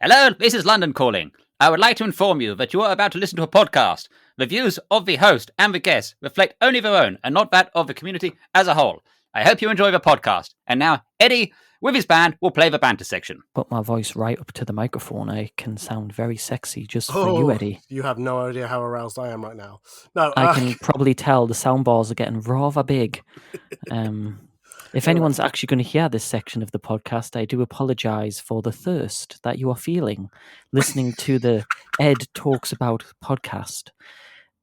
Hello, this is London calling. I would like to inform you that you are about to listen to a podcast. The views of the host and the guests reflect only their own and not that of the community as a whole. I hope you enjoy the podcast. And now, Eddie, with his band, will play the banter section. Put my voice right up to the microphone. I can sound very sexy just for you, Eddie. You have no idea how aroused I am right now. No, I can probably tell the sound bars are getting rather big. If anyone's actually going to hear this section of the podcast, I do apologise for the thirst that you are feeling listening to the Ed Talks About podcast.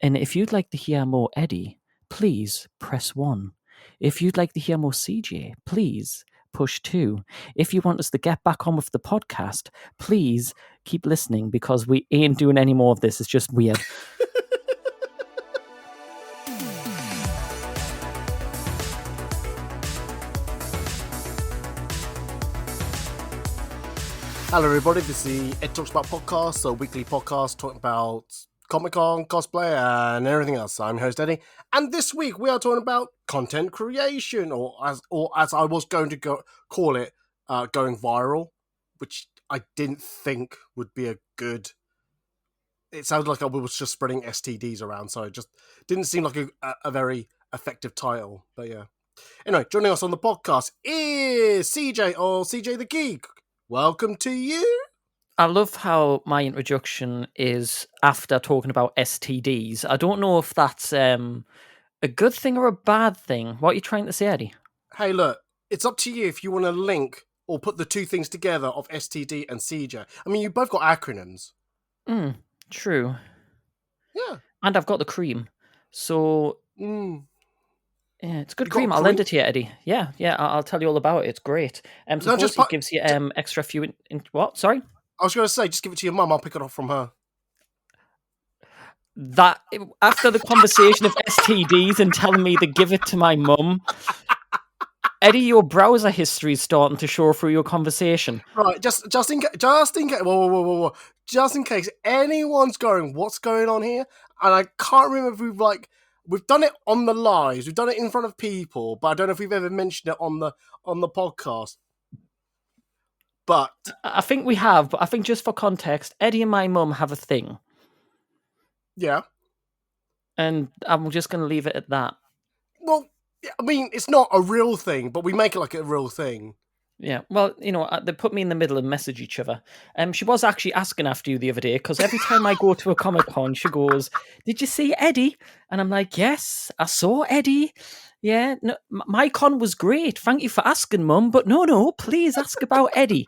And if you'd like to hear more Eddie, please press 1. If you'd like to hear more CJ, please push 2. If you want us to get back on with the podcast, please keep listening because we ain't doing any more of this. It's just weird. Hello everybody, this is the Ed Talks About podcast, a weekly podcast talking about Comic-Con, cosplay, and everything else. I'm your host Eddie, and this week we are talking about content creation, or as I was going to call it, going viral, which I didn't think would be a good. It sounded like I was just spreading STDs around, so it just didn't seem like a very effective title. But yeah. Anyway, joining us on the podcast is CJ, or CJ the Geek. Welcome to you. I love how my introduction is after talking about STDs. I don't know if that's a good thing or a bad thing. What are you trying to say, Eddie? Hey, look, it's up to you if you want to link or put the two things together of STD and CJ. I mean, you both got acronyms. True. Yeah. And I've got the cream. So, yeah, it's good cream. I'll lend it to you, Eddie. Yeah, I'll tell you all about it. It's great. Suppose it gives you extra few... What? Sorry? I was going to say, just give it to your mum. I'll pick it off from her. That after the conversation of STDs and telling me to give it to my mum, Eddie, your browser history is starting to show through your conversation. Right, just in case, whoa. Just in case anyone's going, what's going on here? And I can't remember if we've done it on the lives, we've done it in front of people, but I don't know if we've ever mentioned it on the podcast. But I think we have, but I think just for context, Eddie and my mum have a thing. Yeah. And I'm just going to leave it at that. Well, I mean, it's not a real thing, but we make it like a real thing. Yeah, well, they put me in the middle and message each other. She was actually asking after you the other day, because every time I go to a Comic-Con, she goes, "Did you see Eddie?" And I'm like, "Yes, I saw Eddie. Yeah, no, my con was great. Thank you for asking, Mum. But no, please ask about Eddie."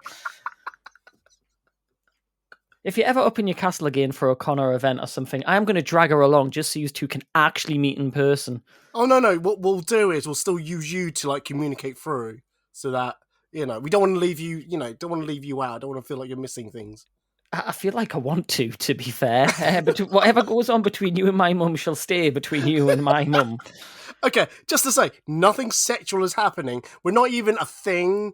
If you're ever up in your castle again for a con or event or something, I am going to drag her along just so you two can actually meet in person. Oh, no. What we'll do is we'll still use you to, communicate through so that, we don't want to leave you, don't want to leave you out. I don't want to feel like you're missing things. I feel like I want to be fair. But whatever goes on between you and my mum shall stay between you and my mum. Okay, just to say, nothing sexual is happening. We're not even a thing.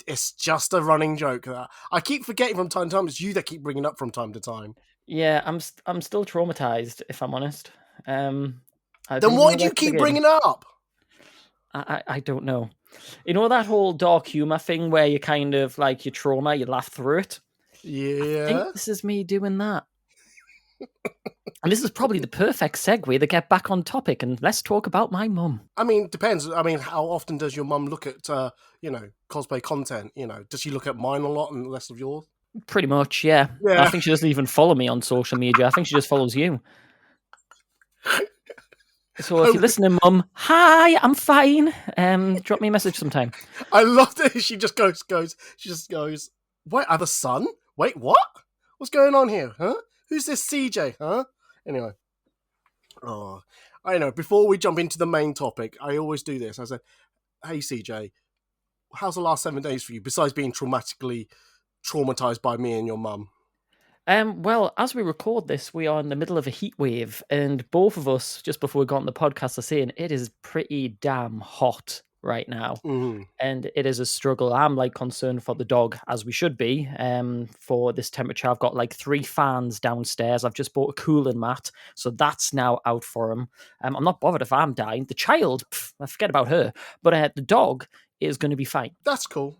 It's just a running joke. I keep forgetting from time to time. It's you that keep bringing up from time to time. Yeah, I'm still traumatized, if I'm honest. Then why do you keep bringing it up? I don't know. You know that whole dark humor thing where you kind of your trauma, you laugh through it? Yeah. I think this is me doing that. And this is probably the perfect segue to get back on topic, and let's talk about my mum. I mean, depends. I mean, how often does your mum look at, cosplay content? Does she look at mine a lot and less of yours? Pretty much, yeah. I think she doesn't even follow me on social media. I think she just follows you. So if you're listening, Mum, hi, I'm fine. Drop me a message sometime. I love that she just goes, wait, other son? Wait, what? What's going on here, huh? Who's this CJ, huh? Anyway. Oh, I know. Before we jump into the main topic, I always do this. I say, hey, CJ, how's the last 7 days for you, besides being traumatized by me and your mum? Well, as we record this, we are in the middle of a heat wave, and both of us, just before we got on the podcast, are saying it is pretty damn hot right now, and it is a struggle. I'm concerned for the dog, as we should be. For this temperature, I've got 3 fans downstairs. I've just bought a cooling mat, so that's now out for him. I'm not bothered if I'm dying. The child, I forget about her, but the dog is going to be fine. That's cool.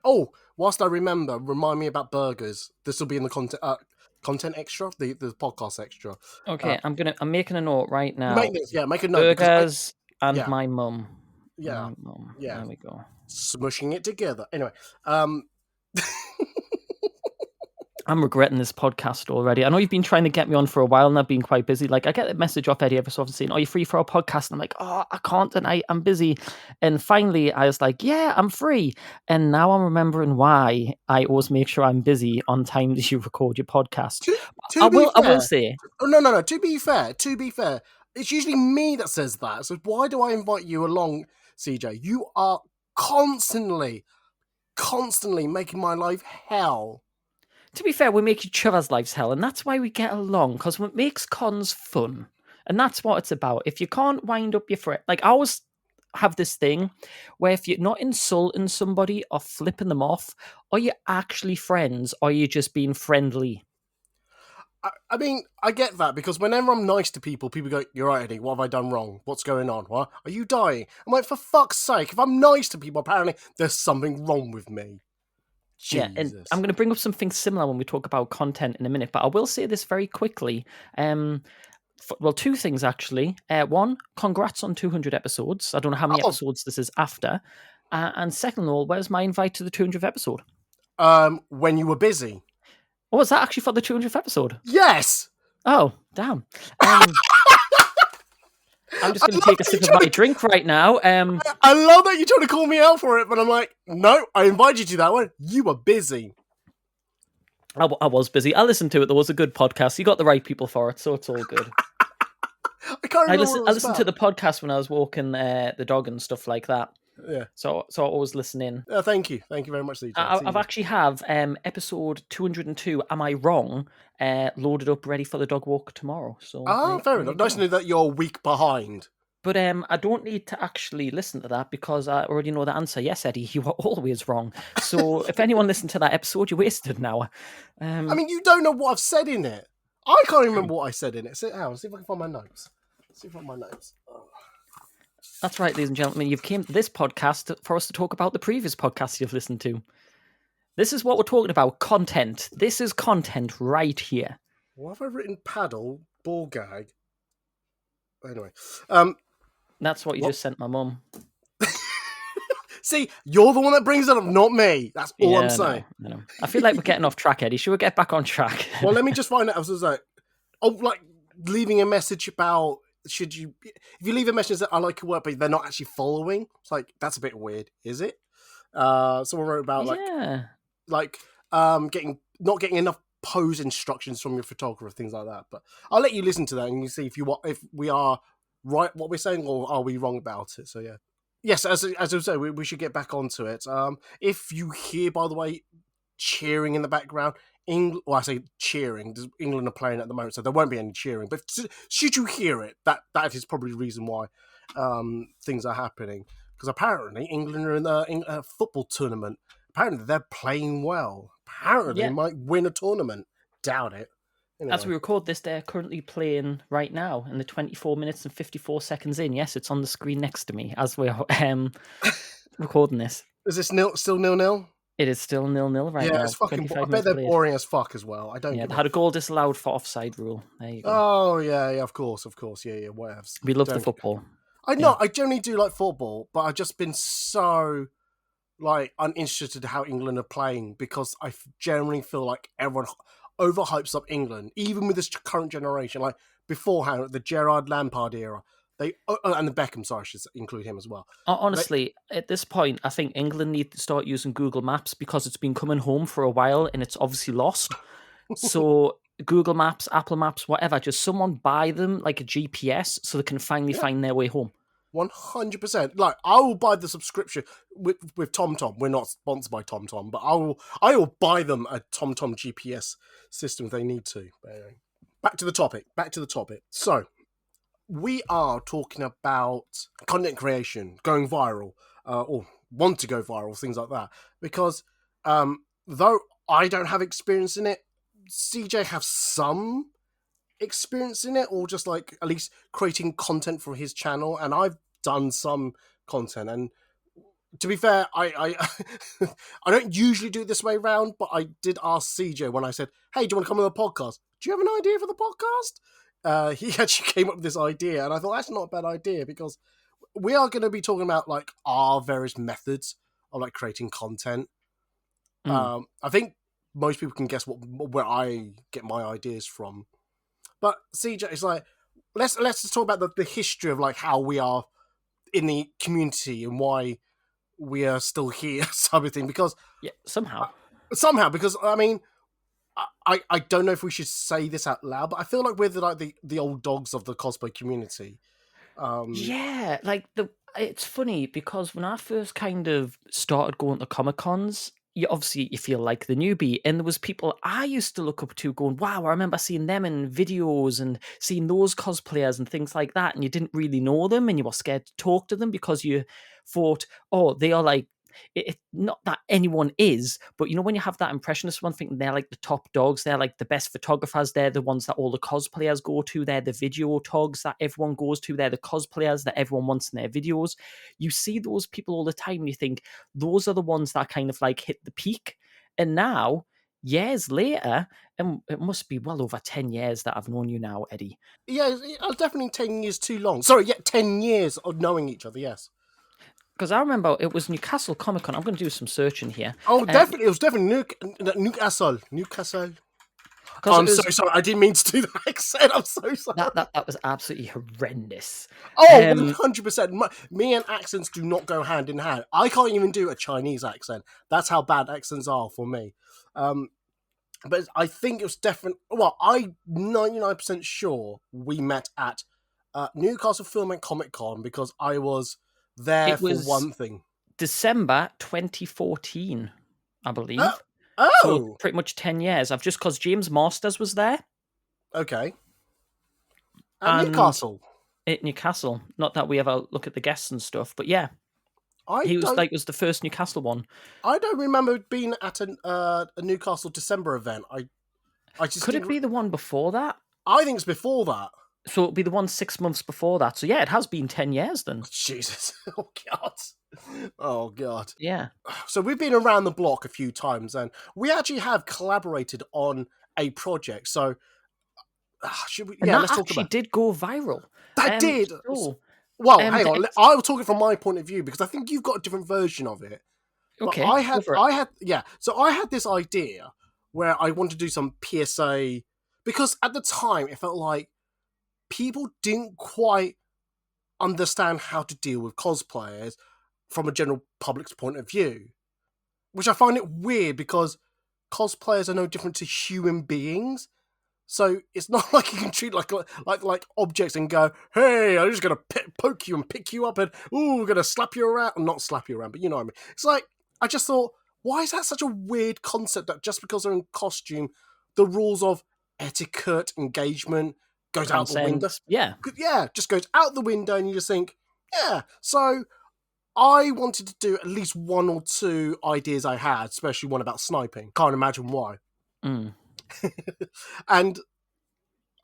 Oh, whilst I remember, remind me about burgers. This will be in the content extra, the podcast extra. Okay, I'm making a note right now. Make this, make a note. Burgers and yeah. my mum. Yeah. My mum. Yeah. There we go. Smushing it together. Anyway, I'm regretting this podcast already. I know you've been trying to get me on for a while and I've been quite busy. Like, I get a message off Eddie every so often saying, "Are you free for a podcast?" And I'm like, "Oh, I can't tonight. I'm busy." And finally, I was like, "Yeah, I'm free." And now I'm remembering why I always make sure I'm busy on times you record your podcast. I will say. Oh, no. To be fair, it's usually me that says that. So why do I invite you along, CJ? You are constantly making my life hell. To be fair, we make each other's lives hell, and that's why we get along, because what makes cons fun. And that's what it's about. If you can't wind up your friend, like I always have this thing where if you're not insulting somebody or flipping them off, are you actually friends, or are you just being friendly? I mean, I get that, because whenever I'm nice to people, people go, "You're right, Eddie, what have I done wrong? What's going on? What? Are you dying?" I'm like, for fuck's sake, if I'm nice to people, apparently there's something wrong with me. Jesus. Yeah, and I'm going to bring up something similar when we talk about content in a minute, but I will say this very quickly. Well, two things actually. One, congrats on 200 episodes. I don't know how many episodes this is after. And second of all, where's my invite to the 200th episode? When you were busy. Oh, was that actually for the 200th episode? Yes! Oh, damn. I'm just going to take a sip of my drink right now. I love that you're trying to call me out for it, but I'm like, no, I invited you to that one. You were busy. I was busy. I listened to it. There was a good podcast. You got the right people for it, so it's all good. I can't remember. I listened to the podcast when I was walking the dog and stuff like that. Yeah. So I always listen in. Thank you very much, CJ. I've actually have episode 202. Am I wrong? Loaded up, ready for the dog walk tomorrow. So fair enough. Nice to know that you're a week behind. But I don't need to actually listen to that because I already know the answer. Yes, Eddie, you are always wrong. So if anyone listened to that episode, you wasted an hour. I mean, you don't know what I've said in it. I can't remember what I said in it. See if I can find my notes. Oh. That's right, ladies and gentlemen. You've came to this podcast for us to talk about the previous podcasts you've listened to. This is what we're talking about, content. This is content right here. Why have I written paddle, ball gag? Anyway. That's what you just sent my mum. See, you're the one that brings it up, not me. That's all I'm saying. No. I feel like we're getting off track, Eddie. Should we get back on track? Well, let me just find out. I was like, leaving a message about, if you leave a message that I like your work, but they're not actually following, it's like, that's a bit weird, is it? Someone wrote about not getting enough pose instructions from your photographer, things like that. But I'll let you listen to that and you see if we are right what we're saying, or are we wrong about it. So yeah. Yes, as I was saying, we should get back onto it. If you hear, by the way, cheering in the background, I say cheering, England are playing at the moment, so there won't be any cheering. But should you hear it, that is probably the reason why things are happening. Because apparently England are in a football tournament. Apparently they're playing well. Apparently they might win a tournament. Doubt it. Anyway. As we record this, they're currently playing right now, and the 24 minutes and 54 seconds in. Yes, it's on the screen next to me as we're recording this. Is this still 0-0? It is still 0-0 right now. Yeah, it's fucking. I bet they're boring as fuck as well. I don't. Yeah, they had a goal disallowed for offside rule. There you go. Oh yeah, of course, yeah, whatever. We love the football. I know. I generally do like football, but I've just been so uninterested in how England are playing, because I generally feel like everyone overhypes up England, even with this current generation. Like beforehand, the Gerrard Lampard era, and the Beckham, sorry, I should include him as well. Honestly, at this point, I think England need to start using Google Maps, because it's been coming home for a while and it's obviously lost. So Google Maps, Apple Maps, whatever, just someone buy them like a GPS so they can finally find their way home. 100%. Like, I will buy the subscription with TomTom. We're not sponsored by TomTom, but I will buy them a TomTom GPS system if they need to. But anyway, back to the topic. So, we are talking about content creation, going viral, or want to go viral, things like that. Because though I don't have experience in it, CJ has some experience in it, or just like at least creating content for his channel, and I've done some content, and to be fair, I I don't usually do it this way around, but I did ask CJ when I said, "Hey, do you want to come on the podcast? Do you have an idea for the podcast?" He actually came up with this idea, and I thought that's not a bad idea because we are going to be talking about like our various methods of like creating content. I think most people can guess where I get my ideas from, but CJ, it's like let's just talk about the history of like how we are in the community and why we are still here, type of thing. Because somehow, because I mean, I don't know if we should say this out loud, but I feel like we're the old dogs of the cosplay community. Yeah, like it's funny because when I first kind of started going to Comic Cons, you feel like the newbie, and there was people I used to look up to going, wow, I remember seeing them in videos and seeing those cosplayers and things like that, and you didn't really know them and you were scared to talk to them because you thought, oh, they are like, not that anyone is, but you know, when you have that impression of someone thinking they're like the top dogs, they're like the best photographers, they're the ones that all the cosplayers go to, they're the video togs that everyone goes to, they're the cosplayers that everyone wants in their videos. You see those people all the time and you think those are the ones that kind of like hit the peak. And now, years later, and it must be well over 10 years that I've known you now, Eddie. Yeah, definitely 10 years too long. Sorry, 10 years of knowing each other, yes. Because I remember it was Newcastle Comic Con. I'm going to do some searching here. Oh, definitely. It was definitely Newcastle. I'm so sorry. I didn't mean to do that accent. I'm so sorry. That was absolutely horrendous. Oh, 100%. Me and accents do not go hand in hand. I can't even do a Chinese accent. That's how bad accents are for me. But I think it was definitely... Well, I'm 99% sure we met at Newcastle Film and Comic Con because I was... there for one thing. December 2014, I believe. Oh! So pretty much 10 years. I've just because James Masters was there. Okay. At Newcastle. At Newcastle. Not that we ever look at the guests and stuff, but yeah. He was the first Newcastle one. I don't remember being at a Newcastle December event. I just Could it be the one before that? I think it's before that. So it'll be the one 6 months before that. So yeah, it has been 10 years then. Jesus. Oh, God. Oh, God. Yeah. So we've been around the block a few times and we actually have collaborated on a project. So should we... let's talk about it. Did go viral. That did. Well, hang on. I will talk it from my point of view because I think you've got a different version of it. Okay. So I had this idea where I wanted to do some PSA because at the time it felt like people didn't quite understand how to deal with cosplayers from a general public's point of view, which I find it weird because cosplayers are no different to human beings. So it's not like you can treat like objects and go, hey, I'm just going to poke you and pick you up and, we're going to slap you around. Not slap you around, but you know what I mean. It's like, I just thought, why is that such a weird concept that just because they're in costume, the rules of etiquette, engagement, goes out the window. Yeah, just goes out the window, and you just think, yeah. So I wanted to do at least one or two ideas I had, especially one about sniping. Can't imagine why. And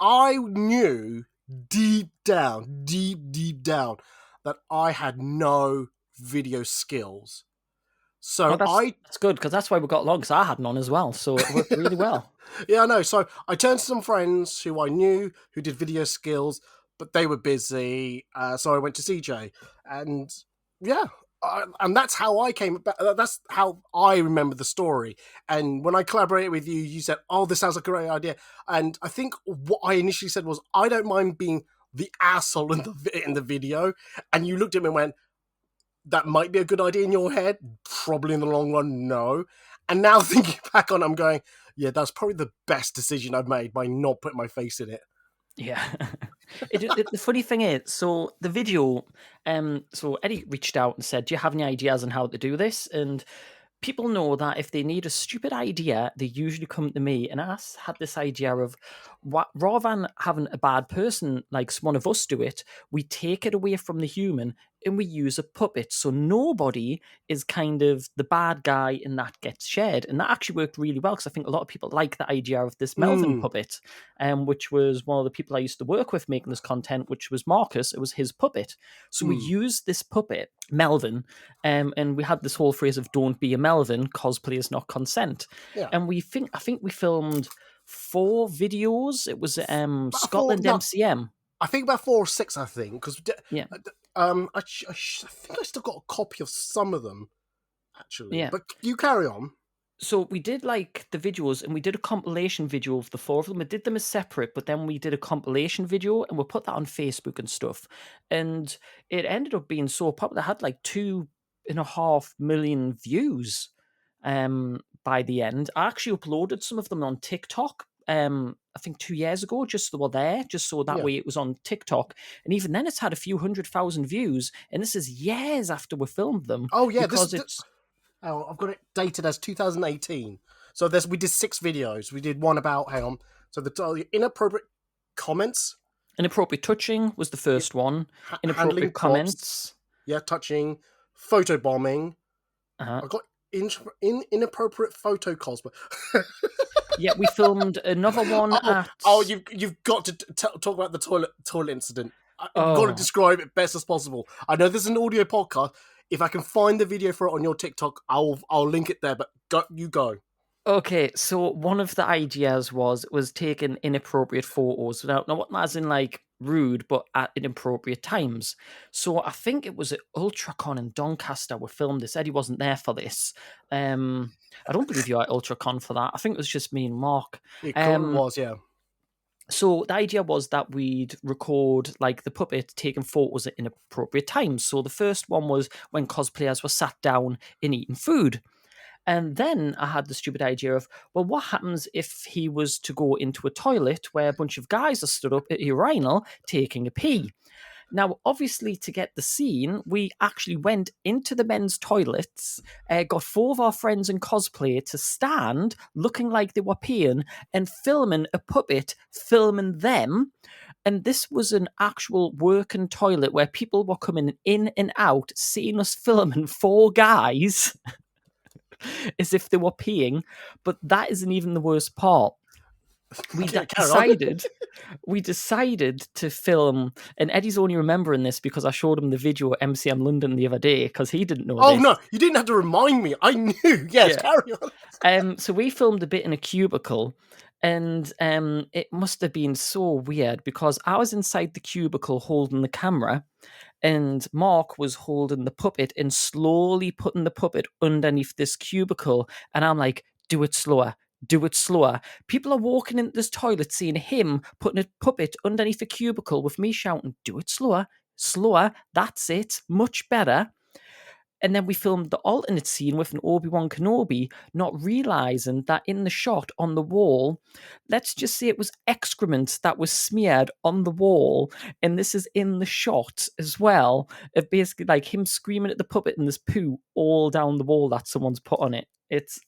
I knew deep down that I had no video skills. So that's good because that's why we got along. Because I had none as well, so it worked really well. Yeah, I know. So I turned to some friends who I knew who did video skills, but they were busy. So I went to CJ, and yeah, and that's how I came about. That's how I remember the story. And when I collaborated with you, you said, "Oh, this sounds like a great idea." And I think what I initially said was, "I don't mind being the asshole in the video," and you looked at me and went, that might be a good idea in your head. Probably in the long run, no. And now thinking back on it, I'm going, yeah, that's probably the best decision I've made by not putting my face in it. Yeah. The funny thing is, so the video, so Eddie reached out and said, do you have any ideas on how to do this? And people know that if they need a stupid idea, they usually come to me. And I had this idea of, rather than having a bad person like one of us do it, we take it away from the human and we use a puppet. So nobody is kind of the bad guy and that gets shared. And that actually worked really well because I think a lot of people like the idea of this Melvin puppet, which was one of the people I used to work with making this content, which was Marcus. It was his puppet. So we used this puppet, Melvin, and we had this whole phrase of "Don't be a Melvin, cosplay is not consent." Yeah. And I think we filmed 4 videos. It was Scotland 4, no. MCM. I think about 4 or 6, I think, because Yeah. I think I still got a copy of some of them, actually. Yeah. But you carry on. So we did like the videos, and we did a compilation video of the 4 of them. We did them as separate, but then we did a compilation video, and we put that on Facebook and stuff. And it ended up being so popular. It had like 2.5 million views by the end. I actually uploaded some of them on TikTok. I think 2 years ago, just so they were there, just so that way it was on TikTok. And even then, it's had a few 100,000 views. And this is years after we filmed them. Oh yeah, because it's. Oh, I've got it dated as 2018. So we did 6 videos. We did one about So the inappropriate comments. Inappropriate touching was the first one. Inappropriate comments. Yeah, touching, photo bombing. Uh-huh. I got inappropriate photo cosplay. Yeah, we filmed another one you've got to talk about the toilet incident. I've got to describe it best as possible. I know this is an audio podcast. If I can find the video for it on your TikTok, I'll link it there. But you go. Okay, so one of the ideas was taking inappropriate photos. Now not as in like rude, but at inappropriate times. So I think it was at UltraCon in Doncaster we filmed this. Eddie wasn't there for this. I don't believe you were at UltraCon for that. I think it was just me and Mark. It was, yeah. So the idea was that we'd record like the puppet taking photos at inappropriate times. So the first one was when cosplayers were sat down and eating food. And then I had the stupid idea of, well, what happens if he was to go into a toilet where a bunch of guys are stood up at a urinal taking a pee? Now, obviously, to get the scene, we actually went into the men's toilets, got 4 of our friends in cosplay to stand looking like they were peeing and filming a puppet filming them. And this was an actual working toilet where people were coming in and out, seeing us filming 4 guys as if they were peeing. But that isn't even the worst part. We decided to film, and Eddie's only remembering this because I showed him the video at MCM London the other day because he didn't know this. Oh no, you didn't have to remind me. I knew. Yes, carry on. So we filmed a bit in a cubicle, and it must have been so weird because I was inside the cubicle holding the camera, and Mark was holding the puppet and slowly putting the puppet underneath this cubicle, and I'm like, do it slower. Do it slower. People are walking into this toilet seeing him putting a puppet underneath a cubicle with me shouting, do it slower, slower, that's it, much better. And then we filmed the alternate scene with an Obi-Wan Kenobi, not realising that in the shot on the wall, let's just say it was excrement that was smeared on the wall. And this is in the shot as well, of basically like him screaming at the puppet and there's poo all down the wall that someone's put on it. It's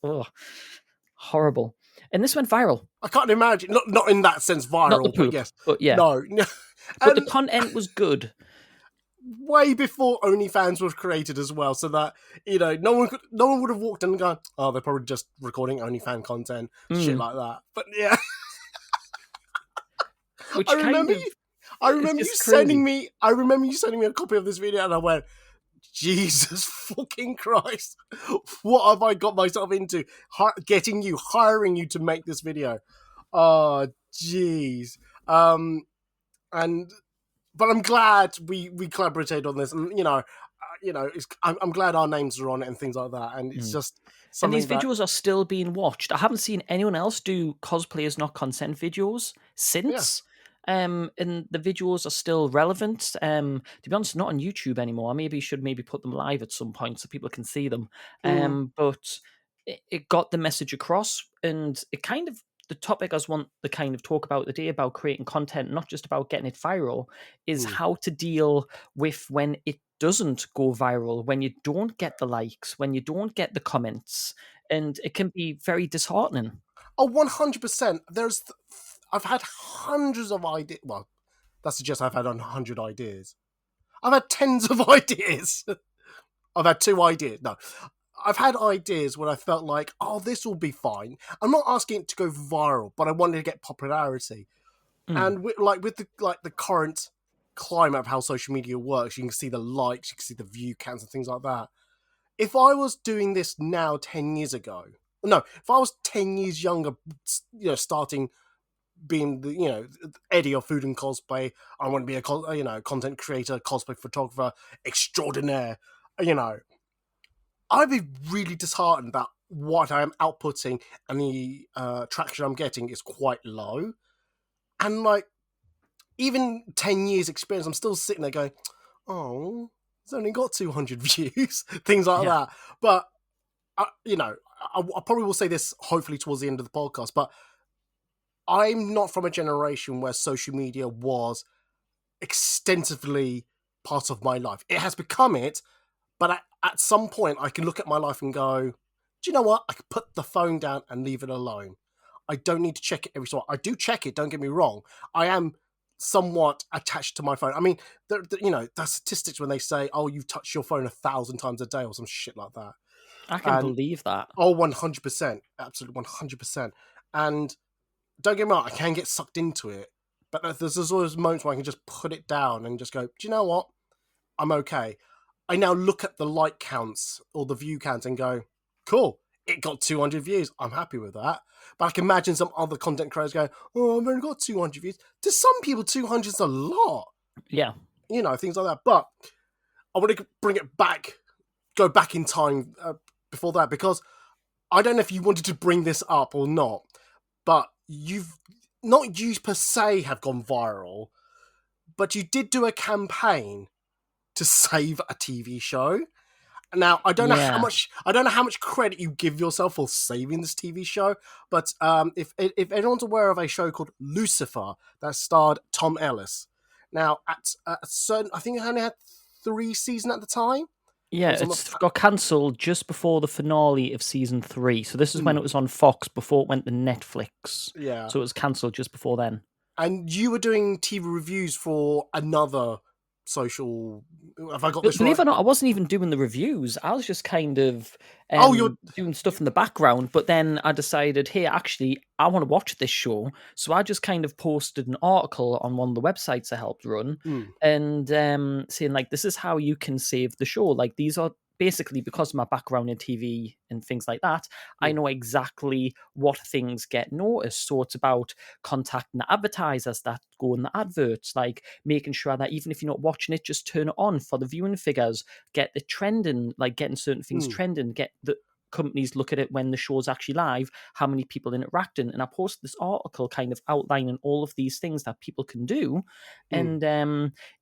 horrible. And this went viral. I can't imagine. Not in that sense viral, not the poop, but yes. But yeah. No. But the content was good. Way before OnlyFans was created as well, so that no one would have walked in and gone, oh, they're probably just recording OnlyFans content, shit like that. But yeah. Which I remember you sending me a copy of this video and I went, Jesus fucking Christ, what have I got myself into? Hiring you to make this video. Oh, jeez. But I'm glad we collaborated on this, and I'm glad our names are on it and things like that. And it's just something. And these videos are still being watched. I haven't seen anyone else do cosplayers not consent videos since. And the videos are still relevant. To be honest, not on YouTube anymore. I should put them live at some point so people can see them. But it got the message across, and it kind of. The topic I want to kind of talk about today about creating content, not just about getting it viral, is how to deal with when it doesn't go viral, when you don't get the likes, when you don't get the comments, and it can be very disheartening. Oh, 100%. I've had hundreds of ideas. Well, that suggests I've had 100 ideas. I've had tens of ideas. I've had 2 ideas. No, I've had ideas when I felt like, oh, this will be fine. I'm not asking it to go viral, but I wanted to get popularity. And with the current climate of how social media works, you can see the likes, you can see the view counts and things like that. If I was doing this now 10 years ago, no, if I was 10 years younger, starting being the Eddie of Food and Cosplay, I want to be a content creator, cosplay photographer extraordinaire, I'd be really disheartened that what I am outputting and the traction I'm getting is quite low. And like, even 10 years experience, I'm still sitting there going, oh, it's only got 200 views, things like that. But, I probably will say this hopefully towards the end of the podcast, but I'm not from a generation where social media was extensively part of my life. It has become it, but at some point I can look at my life and go, do you know what? I can put the phone down and leave it alone. I don't need to check it every so often. I do check it, don't get me wrong. I am somewhat attached to my phone. I mean, the statistics when they say, oh, you touch your phone 1,000 times a day or some shit like that. I can believe that. Oh, 100%. Absolutely 100%. And don't get me wrong, I can get sucked into it. But there's always moments where I can just put it down and just go, do you know what? I'm okay. I now look at the like counts or the view counts and go, cool, it got 200 views. I'm happy with that. But I can imagine some other content creators going, oh, I've only got 200 views. To some people, 200 is a lot. Yeah. Things like that. But I want to bring it back, go back in time before that, because I don't know if you wanted to bring this up or not, but you've not you per se have gone viral, but you did do a campaign to save a TV show. Now, I don't know how much credit you give yourself for saving this TV show, but if anyone's aware of a show called Lucifer that starred Tom Ellis, now at a certain, I think it only had 3 seasons at the time. Yeah, it's got cancelled just before the finale of season 3. So this is when it was on Fox before it went to Netflix. Yeah, so it was cancelled just before then. And you were doing TV reviews for another social. Have I got this right? Believe it or not, I wasn't even doing the reviews. I was just kind of you're doing stuff in the background. But then I decided, hey, actually, I want to watch this show. So I just kind of posted an article on one of the websites I helped run and saying, like, this is how you can save the show. Like, these are basically, because of my background in TV and things like that, I know exactly what things get noticed. So it's about contacting the advertisers that go in the adverts, like making sure that even if you're not watching it, just turn it on for the viewing figures, get the trending, like getting certain things trending, get the companies look at it when the show's actually live, how many people interacting. And I posted this article kind of outlining all of these things that people can do. And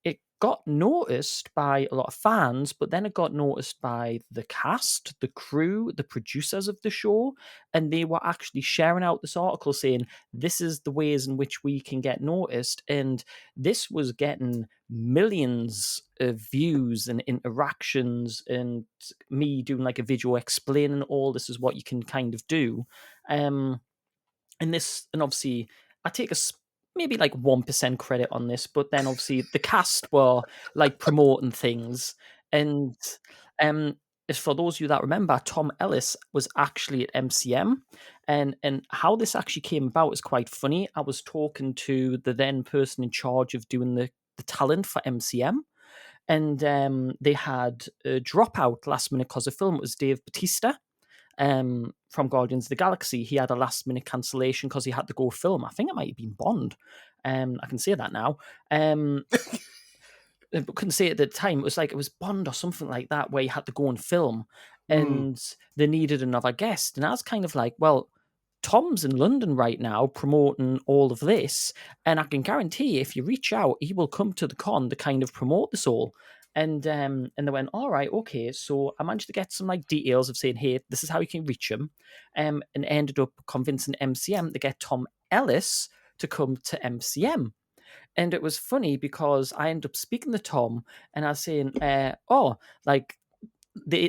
it got noticed by a lot of fans, but then it got noticed by the cast, the crew, the producers of the show, and they were actually sharing out this article saying, this is the ways in which we can get noticed. And this was getting millions of views and interactions, and me doing like a video explaining all this is what you can kind of do. And obviously I take maybe like 1% credit on this, but then obviously the cast were like promoting things. And as for those of you that remember, Tom Ellis was actually at MCM, and how this actually came about is quite funny. I was talking to the then person in charge of doing the talent for MCM, and they had a dropout last minute because of film. It was Dave Bautista. From Guardians of the Galaxy. He had a last minute cancellation because he had to go film. I think it might have been Bond. I can say that now. But couldn't say it at the time. It was Bond or something like that, where he had to go and film, and they needed another guest. And I was kind of like, well, Tom's in London right now promoting all of this, and I can guarantee if you reach out, he will come to the con to kind of promote this all. And they went, all right, okay. So I managed to get some like details of saying, hey, this is how you can reach him, and ended up convincing MCM to get Tom Ellis to come to MCM. And it was funny because I ended up speaking to Tom, and I was saying, it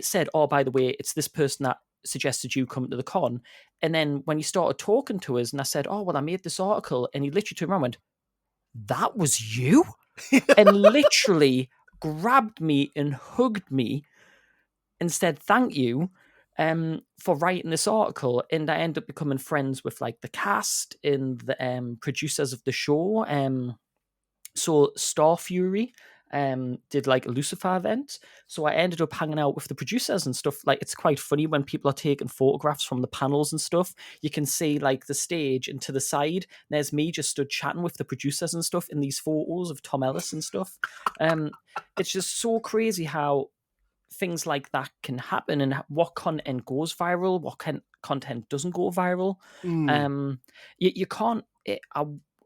said, oh, by the way, it's this person that suggested you come to the con. And then when he started talking to us, and I said, oh, well, I made this article, and he literally turned around and went, that was you? And literally grabbed me and hugged me and said thank you for writing this article. And I ended up becoming friends with like the cast and the producers of the show. So Star Fury did like a Lucifer event. So I ended up hanging out with the producers and stuff. Like, it's quite funny when people are taking photographs from the panels and stuff. You can see like the stage, and to the side, there's me just stood chatting with the producers and stuff in these photos of Tom Ellis and stuff. It's just so crazy how things like that can happen, and what content goes viral, what content doesn't go viral. You can't.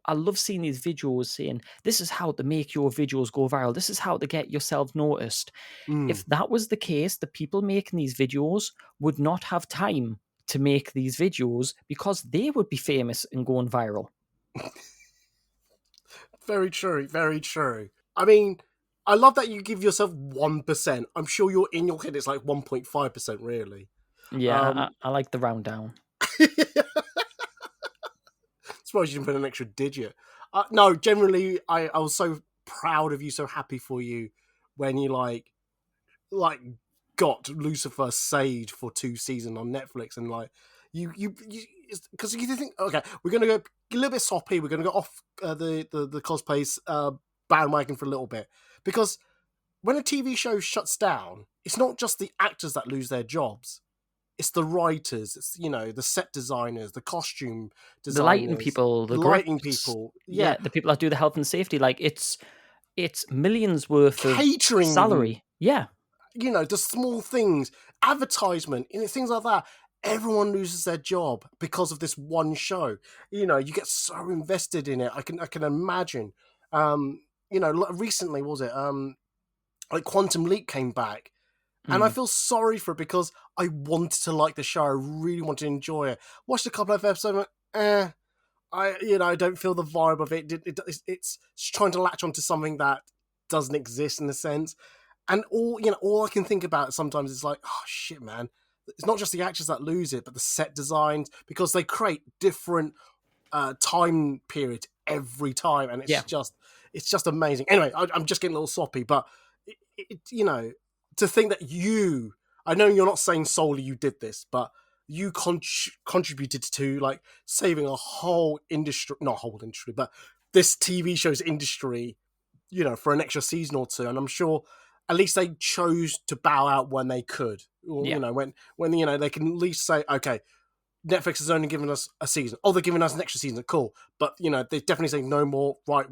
I love seeing these videos saying this is how to make your videos go viral. This is how to get yourself noticed. If that was the case, the people making these videos would not have time to make these videos because they would be famous and going viral. Very true, very true. I mean, I love that you give yourself 1%. I'm sure you're in your head it's like 1.5%, really. Yeah, I like the round down. Suppose you didn't put an extra digit. No, generally, I was so proud of you, so happy for you when you like got Lucifer saved for 2 seasons on Netflix, and like you because you think, okay, we're gonna go a little bit soppy, we're gonna go off the cosplays bandwagon for a little bit, because when a TV show shuts down, it's not just the actors that lose their jobs. It's the writers, it's, you know, the set designers, the costume designers, the lighting people, the lighting grips. people. Yeah, the people that do the health and safety. Like, it's millions worth Catering, of salary. Yeah. You know, the small things, advertisement, you know, things like that. Everyone loses their job because of this one show. You know, you get so invested in it. I can imagine. You know, recently, was it like Quantum Leap came back, and I feel sorry for it because I wanted to like the show. I really wanted to enjoy it. Watched a couple of episodes, I don't feel the vibe of it. It's trying to latch onto something that doesn't exist in a sense. And all I can think about sometimes is like, oh shit, man. It's not just the actors that lose it, but the set designs, because they create different time periods every time, and it's just amazing. Anyway, I'm just getting a little soppy, but you know, to think that I know you're not saying solely you did this, but you contributed to like saving a whole industry, not whole industry, but this TV show's industry, you know, for an extra season or two. And I'm sure at least they chose to bow out when they could, or, you know, when you know, they can at least say, okay, Netflix has only given us a season. Oh, they're giving us an extra season. Cool. But, you know, they're definitely saying no more. Right,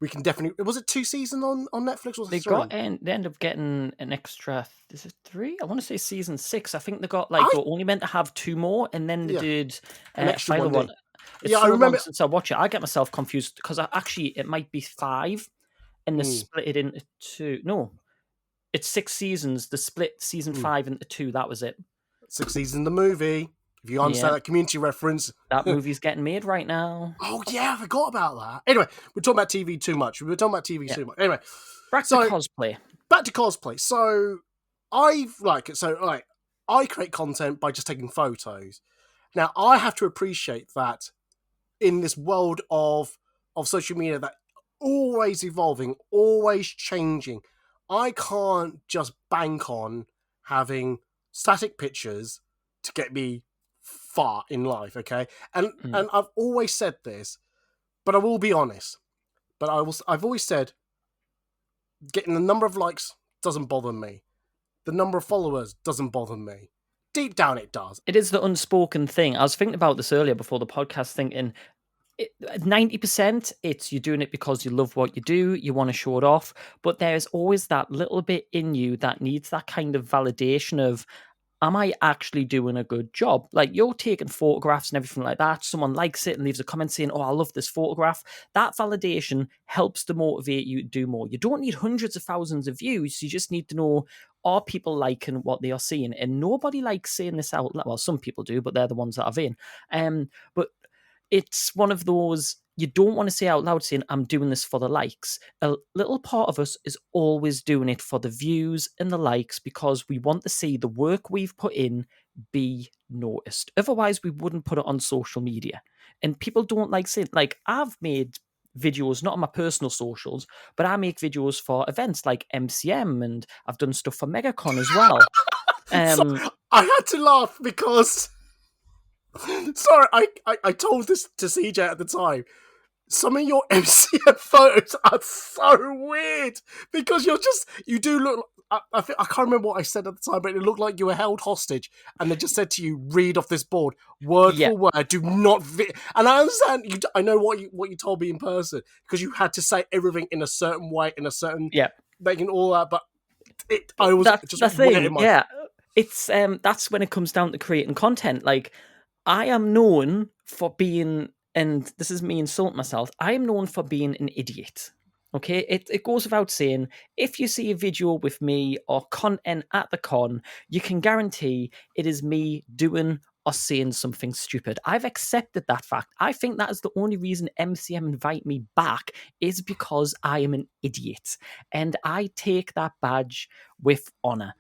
we can definitely... Was it 2 seasons on Netflix? Or was it 3? They end up getting an extra... Is it 3? I want to say season 6. I think they got like... They were only meant to have 2 more, and then they did an extra final one. It's I remember... long since I watch it. I get myself confused because it might be 5, and they split it into 2. No, it's 6 seasons. They split season 5 into 2. That was it. 6 seasons in the movie. If you understand that community reference. That movie's getting made right now. Oh, yeah, I forgot about that. Anyway, we're talking about TV too much. Too much. Anyway. Back to cosplay. So, I create content by just taking photos. Now, I have to appreciate that in this world of social media that always evolving, always changing, I can't just bank on having static pictures to get me far in life, okay? And I've always said this, but I will be honest. But I've always said getting the number of likes doesn't bother me. The number of followers doesn't bother me. Deep down it does. It is the unspoken thing. I was thinking about this earlier before the podcast, thinking 90% it's you're doing it because you love what you do, you want to show it off, but there's always that little bit in you that needs that kind of validation of, am I actually doing a good job? Like, you're taking photographs and everything like that. Someone likes it and leaves a comment saying, oh, I love this photograph. That validation helps to motivate you to do more. You don't need hundreds of thousands of views. You just need to know, are people liking what they are seeing? And nobody likes saying this out loud. Well, some people do, but they're the ones that are vain. But it's one of those, you don't want to say out loud saying, I'm doing this for the likes. A little part of us is always doing it for the views and the likes because we want to see the work we've put in be noticed. Otherwise, we wouldn't put it on social media. And people don't like saying, like, I've made videos, not on my personal socials, but I make videos for events like MCM, and I've done stuff for MegaCon as well. So, I had to laugh because... Sorry, I told this to CJ at the time. Some of your MCM photos are so weird because you do look. I can't remember what I said at the time, but it looked like you were held hostage, and they just said to you, "Read off this board, word for word. Do not." And I understand. I know what you told me in person because you had to say everything in a certain way, in a certain making all that. But I was that's just the thing. Yeah, it's that's when it comes down to creating content. Like, I am known for being, and this is me insulting myself, I am known for being an idiot. Okay, it goes without saying, if you see a video with me or content at the con, you can guarantee it is me doing or saying something stupid. I've accepted that fact. I think that is the only reason MCM invite me back, is because I am an idiot. And I take that badge with honour.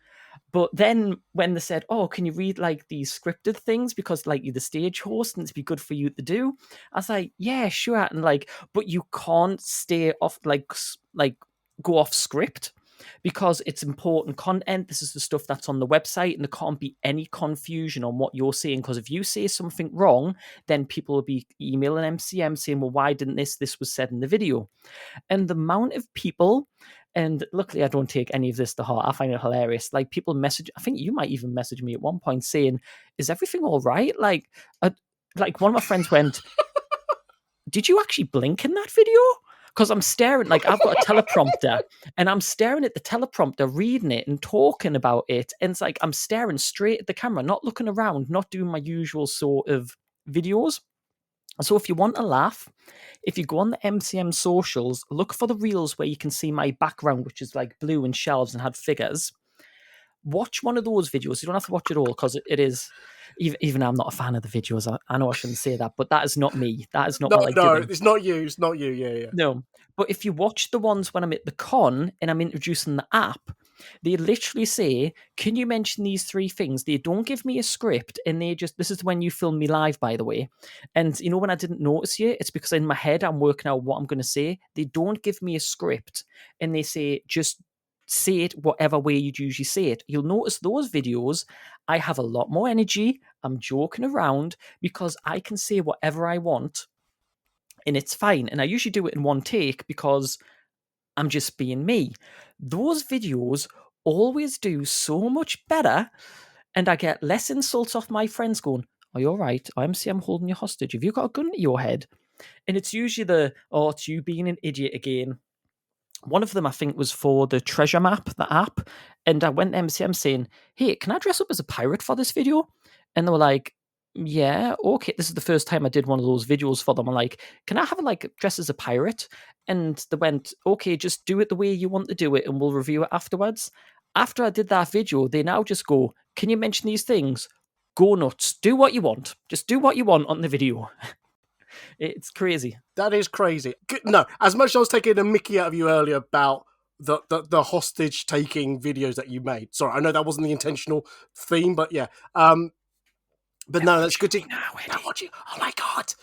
But then when they said, "Oh, can you read like these scripted things because like you're the stage host and it'd be good for you to do?" I was like, "Yeah, sure." And like, but you can't stay off like go off script because it's important content. This is the stuff that's on the website, and there can't be any confusion on what you're saying. Because if you say something wrong, then people will be emailing MCM saying, "Well, why didn't this was said in the video?" And the amount of people, and luckily I don't take any of this to heart, I find it hilarious. Like, people message, I think you might even message me at one point saying, "Is everything all right?" Like one of my friends went, "Did you actually blink in that video?" Because I'm staring, like, I've got a teleprompter and I'm staring at the teleprompter, reading it and talking about it. And it's like, I'm staring straight at the camera, not looking around, not doing my usual sort of videos. So if you want to laugh, if you go on the MCM socials, look for the reels where you can see my background, which is like blue and shelves and had figures. Watch one of those videos. You don't have to watch it all because it is, even I'm not a fan of the videos. I know I shouldn't say that, but that is not me. That is not what I do. No, it's not you. It's not you. Yeah. No. But if you watch the ones when I'm at the con and I'm introducing the app, they literally say, "Can you mention these 3 things?" They don't give me a script, and they just, this is when you film me live, by the way. And you know, when I didn't notice you, it's because in my head I'm working out what I'm going to say. They don't give me a script, and they say, just say it whatever way you'd usually say it. You'll notice those videos, I have a lot more energy. I'm joking around because I can say whatever I want, and it's fine. And I usually do it in one take because I'm just being me. Those videos always do so much better, and I get less insults off my friends going, "Are you all right? I'm holding you hostage. Have you got a gun to your head?" And it's usually "Oh, it's you being an idiot again." One of them, I think, was for the treasure map, the app. And I went to MCM saying, "Hey, can I dress up as a pirate for this video?" And they were like, "Yeah, okay." This is the first time I did one of those videos for them. I'm like, "Can I have like dress as a pirate?" And they went, "Okay, just do it the way you want to do it and we'll review it afterwards." After I did that video, they now just go, "Can you mention these things?" Go nuts. Do what you want. Just do what you want on the video. It's crazy. That is crazy. No, as much as I was taking a mickey out of you earlier about the hostage taking videos that you made. Sorry, I know that wasn't the intentional theme, but yeah. But no, that's good to oh my god!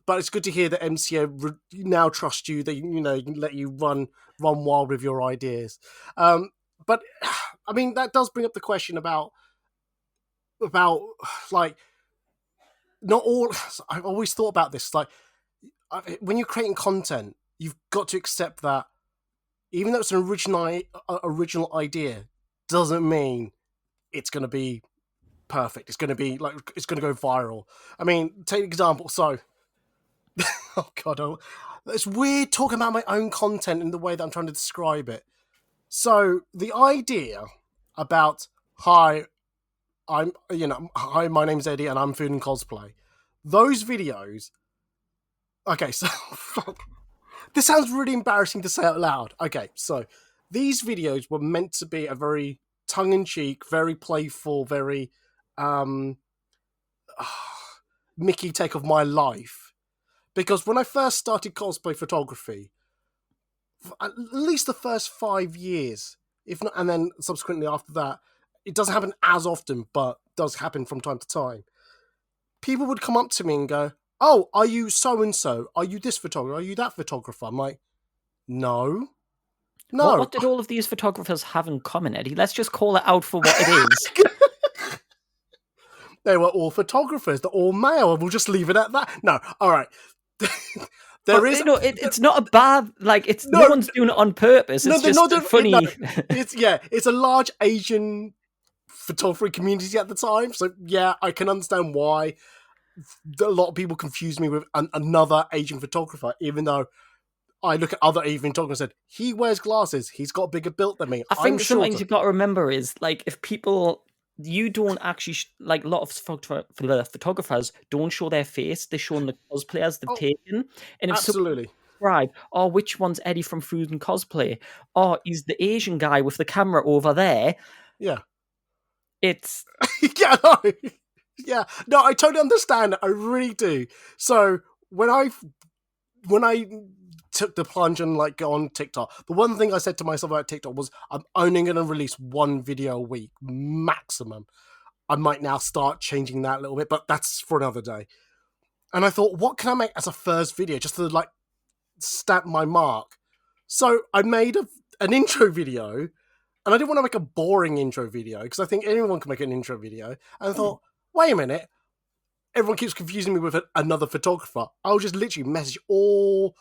But it's good to hear that MCA now trust you. That you can let you run wild with your ideas. But I mean, that does bring up the question about like, not all. I've always thought about this. Like, when you're creating content, you've got to accept that even though it's an original idea, doesn't mean it's going to be perfect. It's going to be like, it's going to go viral. I mean, take an example. So, oh god, it's weird talking about my own content in the way that I'm trying to describe it. So the idea about hi, my name's Eddie and I'm food and cosplay. Those videos. Okay, so this sounds really embarrassing to say out loud. Okay, so these videos were meant to be a very tongue-in-cheek, very playful, very Mickey take of my life. Because when I first started cosplay photography, at least the first 5 years, if not, and then subsequently after that, it doesn't happen as often, but does happen from time to time. People would come up to me and go, oh, are you so-and-so? Are you this photographer? Are you that photographer? I'm like, no. What did all of these photographers have in common, Eddie? Let's just call it out for what it is. They were all photographers. They're all male. And we'll just leave it at that. No, all right. It's not a bad, like, it's no one's doing it on purpose. It's just funny. It's a large Asian photography community at the time. So yeah, I can understand why a lot of people confuse me with another Asian photographer, even though I look at other Asian photographers and said, he wears glasses. He's got a bigger build than me. I think something you've got to remember is, like, if people... You don't actually, like, a lot of photographers don't show their face. They're showing the cosplayers they've taken. And if absolutely. Right. Oh, which one's Eddie from Food and Cosplay? Oh, he's the Asian guy with the camera over there. Yeah. It's... yeah, no. Yeah. No, I totally understand. I really do. So, when I took the plunge and like go on TikTok, the one thing I said to myself about TikTok was I'm only going to release one video a week maximum. I might now start changing that a little bit, but that's for another day. And I thought, what can I make as a first video just to like stamp my mark? So I made an intro video, and I didn't want to make a boring intro video because I think anyone can make an intro video. And I thought, wait a minute, everyone keeps confusing me with another photographer. I'll just literally message all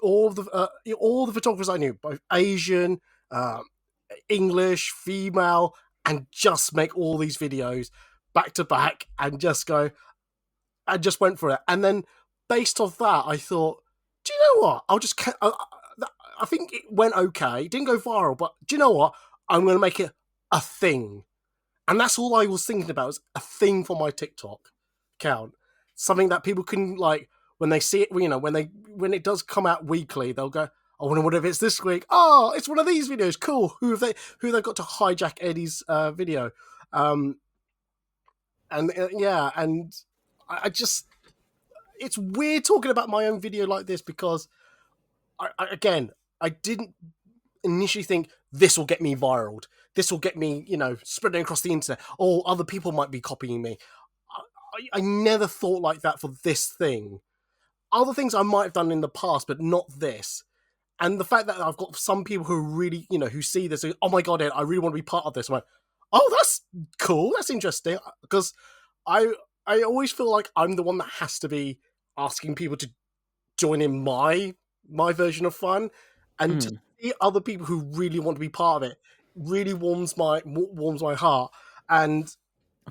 the photographers I knew, both Asian, English, female, and just make all these videos back to back and just go. I just went for it, and then based off that, I thought, do you know what? I think it went okay. It didn't go viral, but do you know what? I'm going to make it a thing, and that's all I was thinking about, was a thing for my TikTok account, something that people can like. When they see it, when it does come out weekly, they'll go, I wonder what if it's this week. Oh, it's one of these videos. Cool. Who they've got to hijack Eddie's video. And I just, it's weird talking about my own video like this because I didn't initially think this will get me viral. This will get me, spreading across the internet. Or other people might be copying me. I never thought like that for this thing. Other things I might have done in the past, but not this. And the fact that I've got some people who really, who see this, oh my God, Ed, I really want to be part of this. I'm like, oh, that's cool. That's interesting. Because I always feel like I'm the one that has to be asking people to join in my version of fun. And to see other people who really want to be part of it really warms my heart. And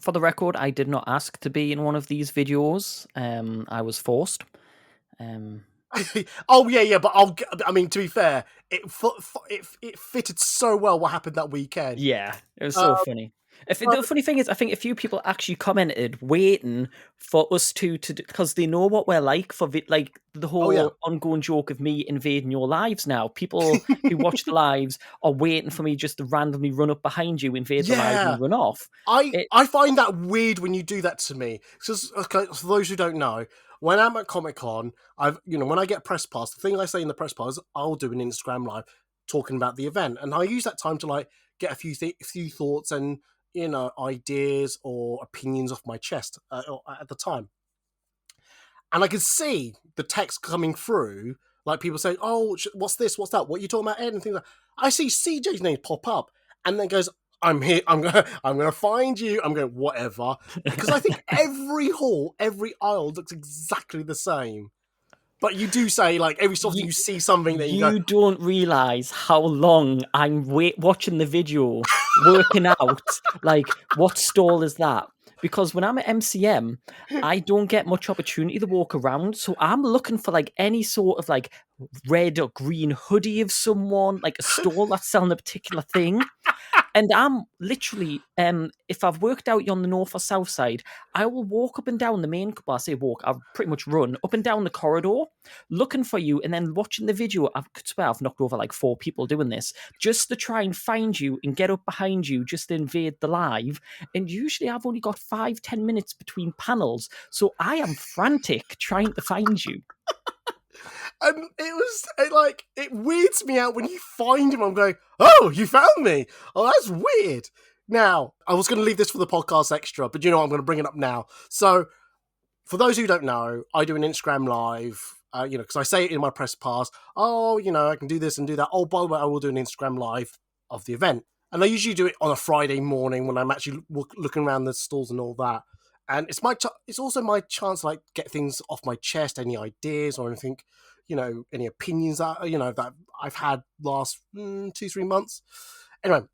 for the record, I did not ask to be in one of these videos. I was forced. Oh yeah, but to be fair, it fitted so well what happened that weekend. Yeah, it was so funny. The funny thing is, I think a few people actually commented waiting for us to because they know what we're like for like the whole ongoing joke of me invading your lives. Now people who watch the lives are waiting for me just to randomly run up behind you, invade the live, and run off. I find that weird when you do that to me. Because for those who don't know, when I'm at Comic-Con, when I get press pass, the thing I say in the press pass, I'll do an Instagram live talking about the event, and I use that time to like get a few thoughts and ideas or opinions off my chest at the time. And I could see the text coming through, like people saying, "Oh, what's this? What's that? What are you talking about, Ed?" And things like that. I see CJ's name pop up, and then goes, I'm here. I'm gonna find you. I'm going whatever, because I think every hall, every aisle looks exactly the same. But you do say like every so often you see something that you don't realize how long I'm watching the video, working out like what stall is that. Because when I'm at MCM, I don't get much opportunity to walk around, so I'm looking for like any sort of like red or green hoodie of someone, like a stall that's selling a particular thing. And I'm literally, if I've worked out on the north or south side, I will walk up and down the main, well, I say walk, I'll pretty much run up and down the corridor, looking for you, and then watching the video. I could swear I've knocked over like 4 people doing this, just to try and find you and get up behind you, just to invade the live. And usually I've only got 5-10 minutes between panels, so I am frantic trying to find you. And it weirds me out when you find him. I'm going, oh, you found me. Oh, that's weird. Now, I was going to leave this for the podcast extra, but I'm going to bring it up now. So, for those who don't know, I do an Instagram live. Because I say it in my press pass. Oh, I can do this and do that. Oh, by the way, I will do an Instagram live of the event, and I usually do it on a Friday morning when I'm actually looking around the stalls and all that. And it's it's also my chance to get things off my chest, any ideas or anything, any opinions that that I've had last 2-3 months. Anyway,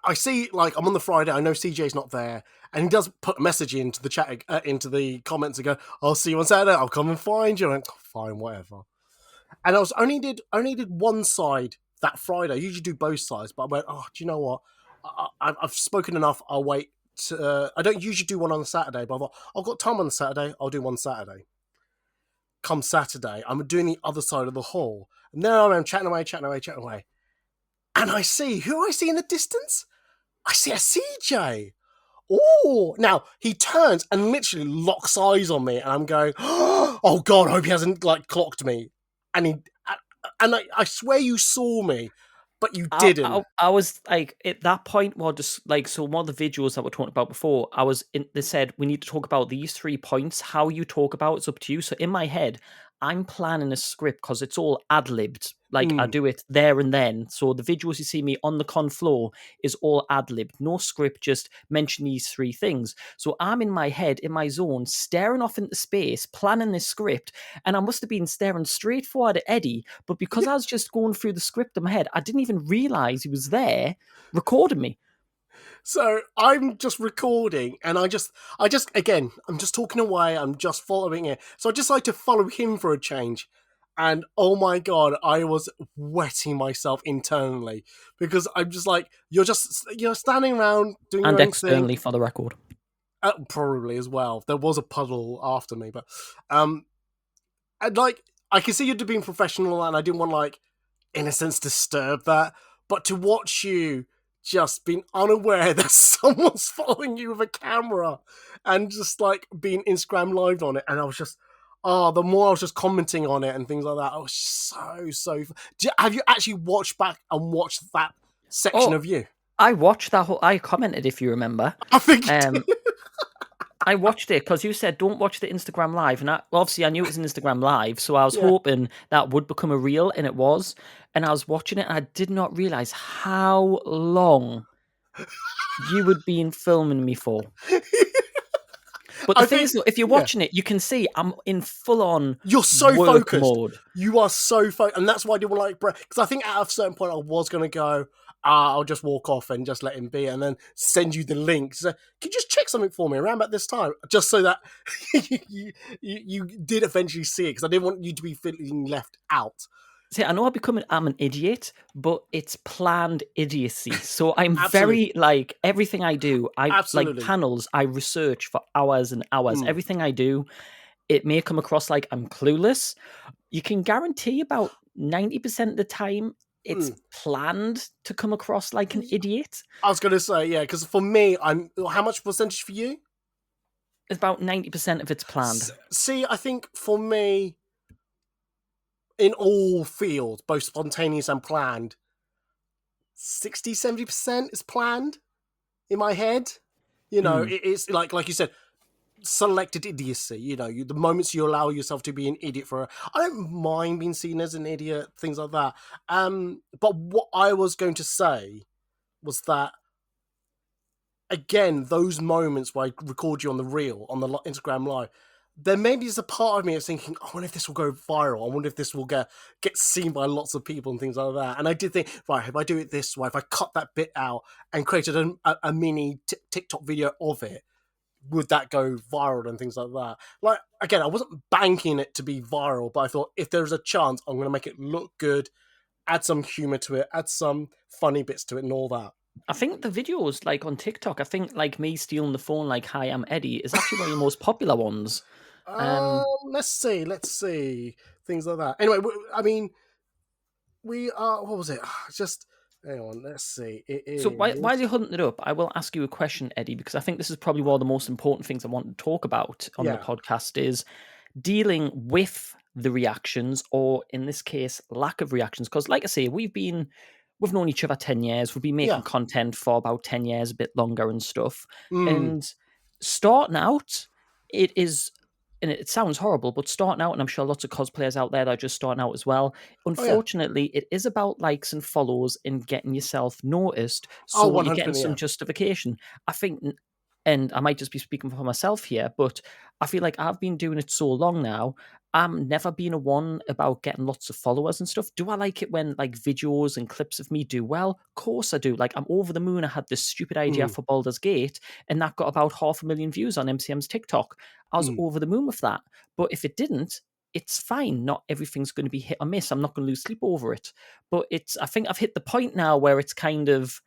I see, I'm on the Friday, I know CJ's not there, and he does put a message into the chat, into the comments and go, I'll see you on Saturday, I'll come and find you. And I went, fine, whatever. And I only did one side that Friday. I usually do both sides, but I went, oh, do you know what? I've spoken enough, I'll wait. I don't usually do one on a Saturday, but I thought, I've got time on the Saturday, I'll do one Saturday. Come Saturday, I'm doing the other side of the hall. And there I am chatting away. And I see in the distance? I see a CJ. Oh, now he turns and literally locks eyes on me, and I'm going, oh God, I hope he hasn't clocked me. And I swear you saw me, but you didn't. I was at that point, just so one of the videos that we're talking about before, they said we need to talk about these 3 points. How you talk about it's up to you. So in my head, I'm planning a script because it's all ad-libbed. I do it there and then. So the videos you see me on the con floor is all ad-libbed. No script, just mention these 3 things. So I'm in my head, in my zone, staring off into space, planning this script. And I must have been staring straight forward at Eddie. But because I was just going through the script in my head, I didn't even realise he was there recording me. So I'm just recording, and I just again, I'm just talking away. I'm just following it. So I just like to follow him for a change. And oh my God, I was wetting myself internally because I'm just you're standing around doing and your own externally thing. For the record, probably as well. There was a puddle after me, but and I can see you being professional, and I didn't want in a sense disturb that, but to watch you just being unaware that someone's following you with a camera and just being Instagram live on it, and I was just the more I was just commenting on it and things like that, I was so have you actually watched back and watched that section of you? I watched that whole. I commented, if you remember. I think I watched it because you said don't watch the Instagram live, and obviously I knew it was an Instagram live, so I was hoping that would become a reel, and it was. And I was watching it, and I did not realize how long you had been filming me for. But the thing is, if you're watching it, you can see I'm in full on. You're so work focused. Mode. You are so focused, and that's why I didn't want because I think at a certain point I was going to go. I'll just walk off and just let him be, and then send you the link. So, can you just check something for me around about this time, just so that you did eventually see it? Because I didn't want you to be feeling left out. See, I know I'm an idiot, but it's planned idiocy. So I'm very everything I do. Absolutely. Panels. I research for hours and hours. Everything I do, it may come across like I'm clueless. You can guarantee about 90% of the time it's planned to come across like an idiot. I was going to say, yeah, because for me, how much percentage for you? It's about 90% of it's planned. See, I think for me, in all fields, both spontaneous and planned, 60-70% is planned in my head. It's like you said, selected idiocy. The moments you allow yourself to be an idiot I don't mind being seen as an idiot, things like that. But what I was going to say was that, again, those moments where I record you on the reel, on the Instagram live, there maybe is a part of me that's thinking, I wonder if this will go viral. I wonder if this will get seen by lots of people and things like that. And I did think, right, if I do it this way, if I cut that bit out and created a mini TikTok video of it, would that go viral and things like that? Again, I wasn't banking it to be viral, but I thought if there's a chance, I'm going to make it look good, add some humor to it, add some funny bits to it and all that. I think the videos on TikTok, I think me stealing the phone hi, I'm Eddie, is actually one of the most popular ones. Let's see. Things like that. Anyway, I mean, we are, what was it? Just, hang on, let's see. It is... So while you're hunting it up, I will ask you a question, Eddie, because I think this is probably one of the most important things I want to talk about on the podcast is dealing with the reactions, or in this case, lack of reactions. Because like I say, we've known each other 10 years. We've been making content for about 10 years, a bit longer and stuff. And starting out, it is, and it sounds horrible, but starting out, and I'm sure lots of cosplayers out there that are just starting out as well, unfortunately, it is about likes and follows and getting yourself noticed, Oh, so you're getting 100%, some yeah. justification. I think, and I might just be speaking for myself here, but I feel like I've been doing it so long now, I'm never been a one about getting lots of followers and stuff. Do I like it when like videos and clips of me do well? Of course I do. Like, I'm over the moon. I had this stupid idea for Baldur's Gate, and that got about 500,000 views on MCM's TikTok. I was over the moon with that. But if it didn't, it's fine. Not everything's going to be hit or miss. I'm not going to lose sleep over it. But I think I've hit the point now where it's kind of,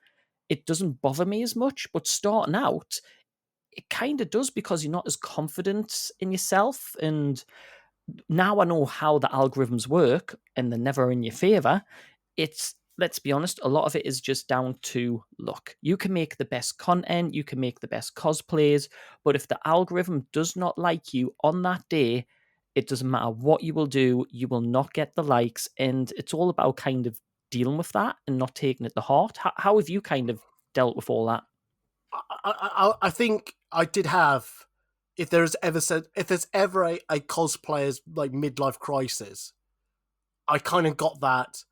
it doesn't bother me as much. But starting out, it kind of does, because you're not as confident in yourself. And now I know how the algorithms work, and they're never in your favor. Let's be honest, a lot of it is just down to luck. You can make the best content, you can make the best cosplays, but if the algorithm does not like you on that day, it doesn't matter what you will do, you will not get the likes. And it's all about kind of dealing with that and not taking it to heart. How have you kind of dealt with all that? I think I did have. If there's ever a cosplayer's like midlife crisis, I kind of got that,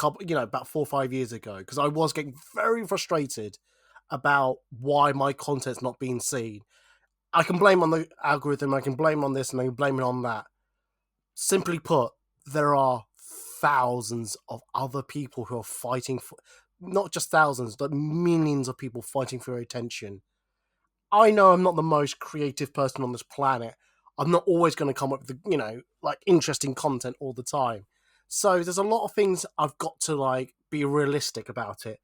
about 4 or 5 years ago, because I was getting very frustrated about why my content's not being seen. I can blame on the algorithm, I can blame on this, and I can blame it on that. Simply put, there are thousands of other people who are fighting for, not just thousands, but millions of people fighting for your attention. I know I'm not the most creative person on this planet. I'm not always going to come up with, interesting content all the time. So there's a lot of things I've got to, be realistic about it.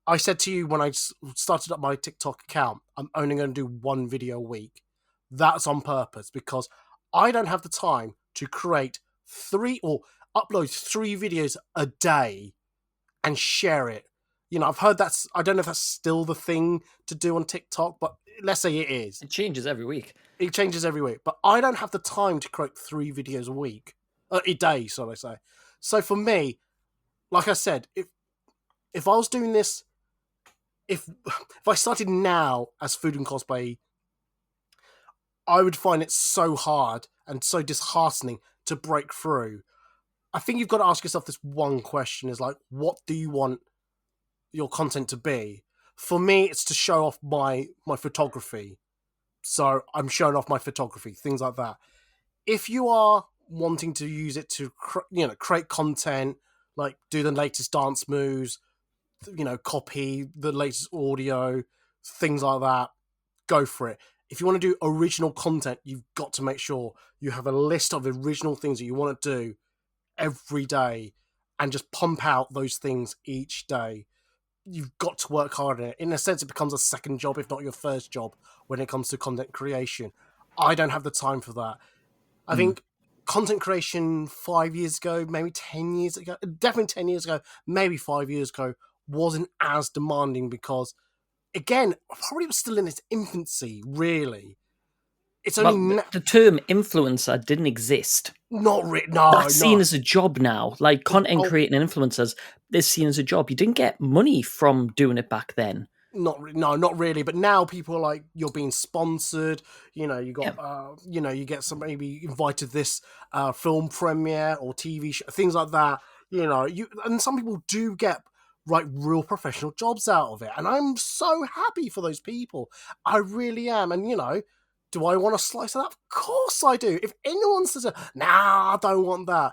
I said to you when I started up my TikTok account, I'm only going to do one video a week. That's on purpose, because I don't have the time to create upload 3 videos a day and share it. I've heard I don't know if that's still the thing to do on TikTok, but let's say it is. It changes every week. It changes every week, but I don't have the time to create 3 videos a day, so I say. So for me, like I said, if I was doing this, if I started now as Food and Cosplay, I would find it so hard and so disheartening to break through. I think you've got to ask yourself this one question: is what do you want your content to be? For me, it's to show off my photography. So I'm showing off my photography, things like that. If you are wanting to use it to create content, like do the latest dance moves, copy the latest audio, things like that, go for it. If you want to do original content, you've got to make sure you have a list of original things that you want to do every day, and just pump out those things each day. You've got to work hard at it. In a sense, it becomes a second job, if not your first job, when it comes to content creation. I don't have the time for that. I think content creation 5 years ago, maybe 10 years ago, definitely 10 years ago, maybe 5 years ago, wasn't as demanding, because, again, probably was still in its infancy, really. It's only the term influencer didn't exist. Not really. No, that's seen as a job now. Like, content creating influencers is seen as a job. You didn't get money from doing it back then. Not really. But now people are like, you're being sponsored. You got, you get some, maybe invited to this film premiere or TV show, things like that. And some people do get real professional jobs out of it, and I'm so happy for those people. I really am. And do I want a slice of that? Of course I do. If anyone says, "Nah, I don't want that,"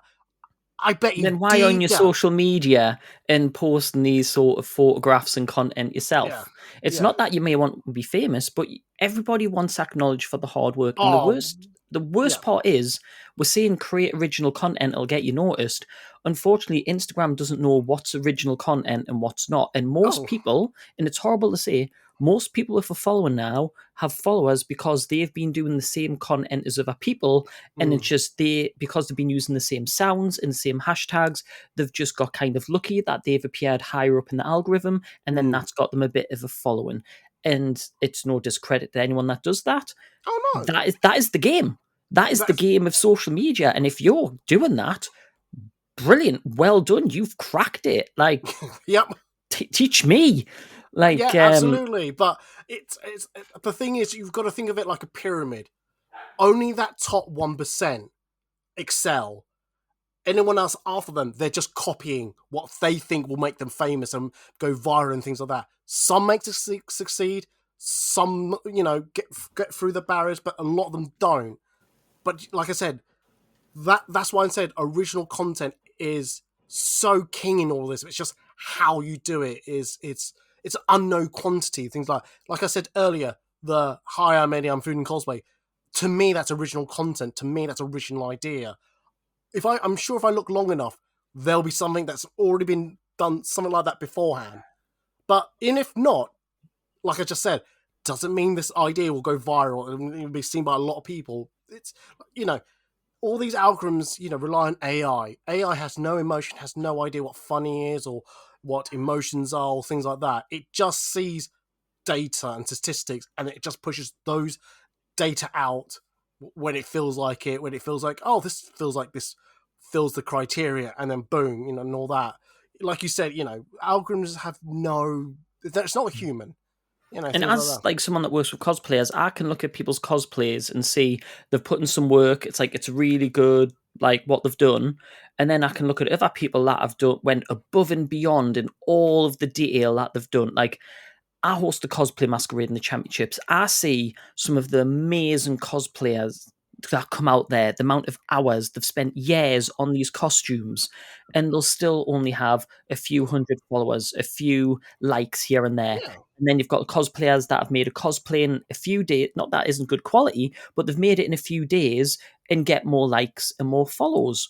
I bet you. Then why on your social media and posting these sort of photographs and content yourself? Yeah. It's not that you may want to be famous, but everybody wants acknowledged for the hard work. And the worst part is, we're saying create original content, it'll get you noticed. Unfortunately, Instagram doesn't know what's original content and what's not. And most people, and it's horrible to say, most people with a following now have followers because they've been doing the same content as other people, and it's just because they've been using the same sounds and the same hashtags, they've just got kind of lucky that they've appeared higher up in the algorithm, and then that's got them a bit of a following. And it's no discredit to anyone that does that. Oh no, that is the game. That's the game of social media, and if you're doing that, brilliant, well done, you've cracked it. Like, yep. Teach me. Like, Yeah, absolutely. But it's the thing is, you've got to think of it like a pyramid. Only that top 1% excel. Anyone else after them, they're just copying what they think will make them famous and go viral and things like that. Some make succeed, some get through the barriers, but a lot of them don't. But like I said, that's why I said original content is so king in all this. It's just how you do it it's an unknown quantity. Things like I said earlier, the hi, I'm Eddie, I'm food and cosplay. To me, that's original content. To me, that's original idea. I'm sure if I look long enough, there'll be something that's already been done, something like that beforehand. But if not, like I just said, doesn't mean this idea will go viral and it'll be seen by a lot of people. It's, all these algorithms, rely on AI. AI has no emotion, has no idea what funny is or what emotions are or things like that. It just sees data and statistics and it just pushes those data out when it feels like it, when it feels like, oh, this feels like this fills the criteria, and then boom, and all that. Like you said, algorithms have it's not human. And as like someone that works with cosplayers, I can look at people's cosplays and see they've put in some work. It's like, it's really good, like what they've done. And then I can look at other people that have went above and beyond in all of the detail that they've done. Like, I host the cosplay masquerade in the championships. I see some of the amazing cosplayers that come out there, the amount of hours they've spent, years on these costumes, and they'll still only have a few hundred followers, a few likes here and there. Yeah. And then you've got cosplayers that have made a cosplay in a few days. Not that isn't good quality, but they've made it in a few days and get more likes and more follows.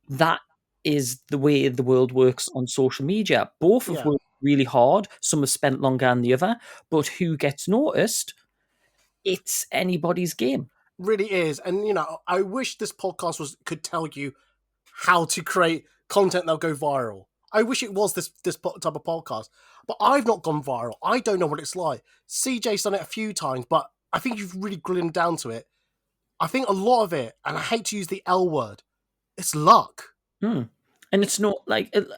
That is the way the world works on social media. Both have worked really hard. Some have spent longer than the other, but who gets noticed? It's anybody's game. Really is. And I wish this podcast could tell you how to create content that'll go viral. I wish it was this type of podcast, but I've not gone viral. I don't know what it's like. CJ's done it a few times, but I think you've really grilled down to it. I think a lot of it, and I hate to use the L word, it's luck. And it's not like it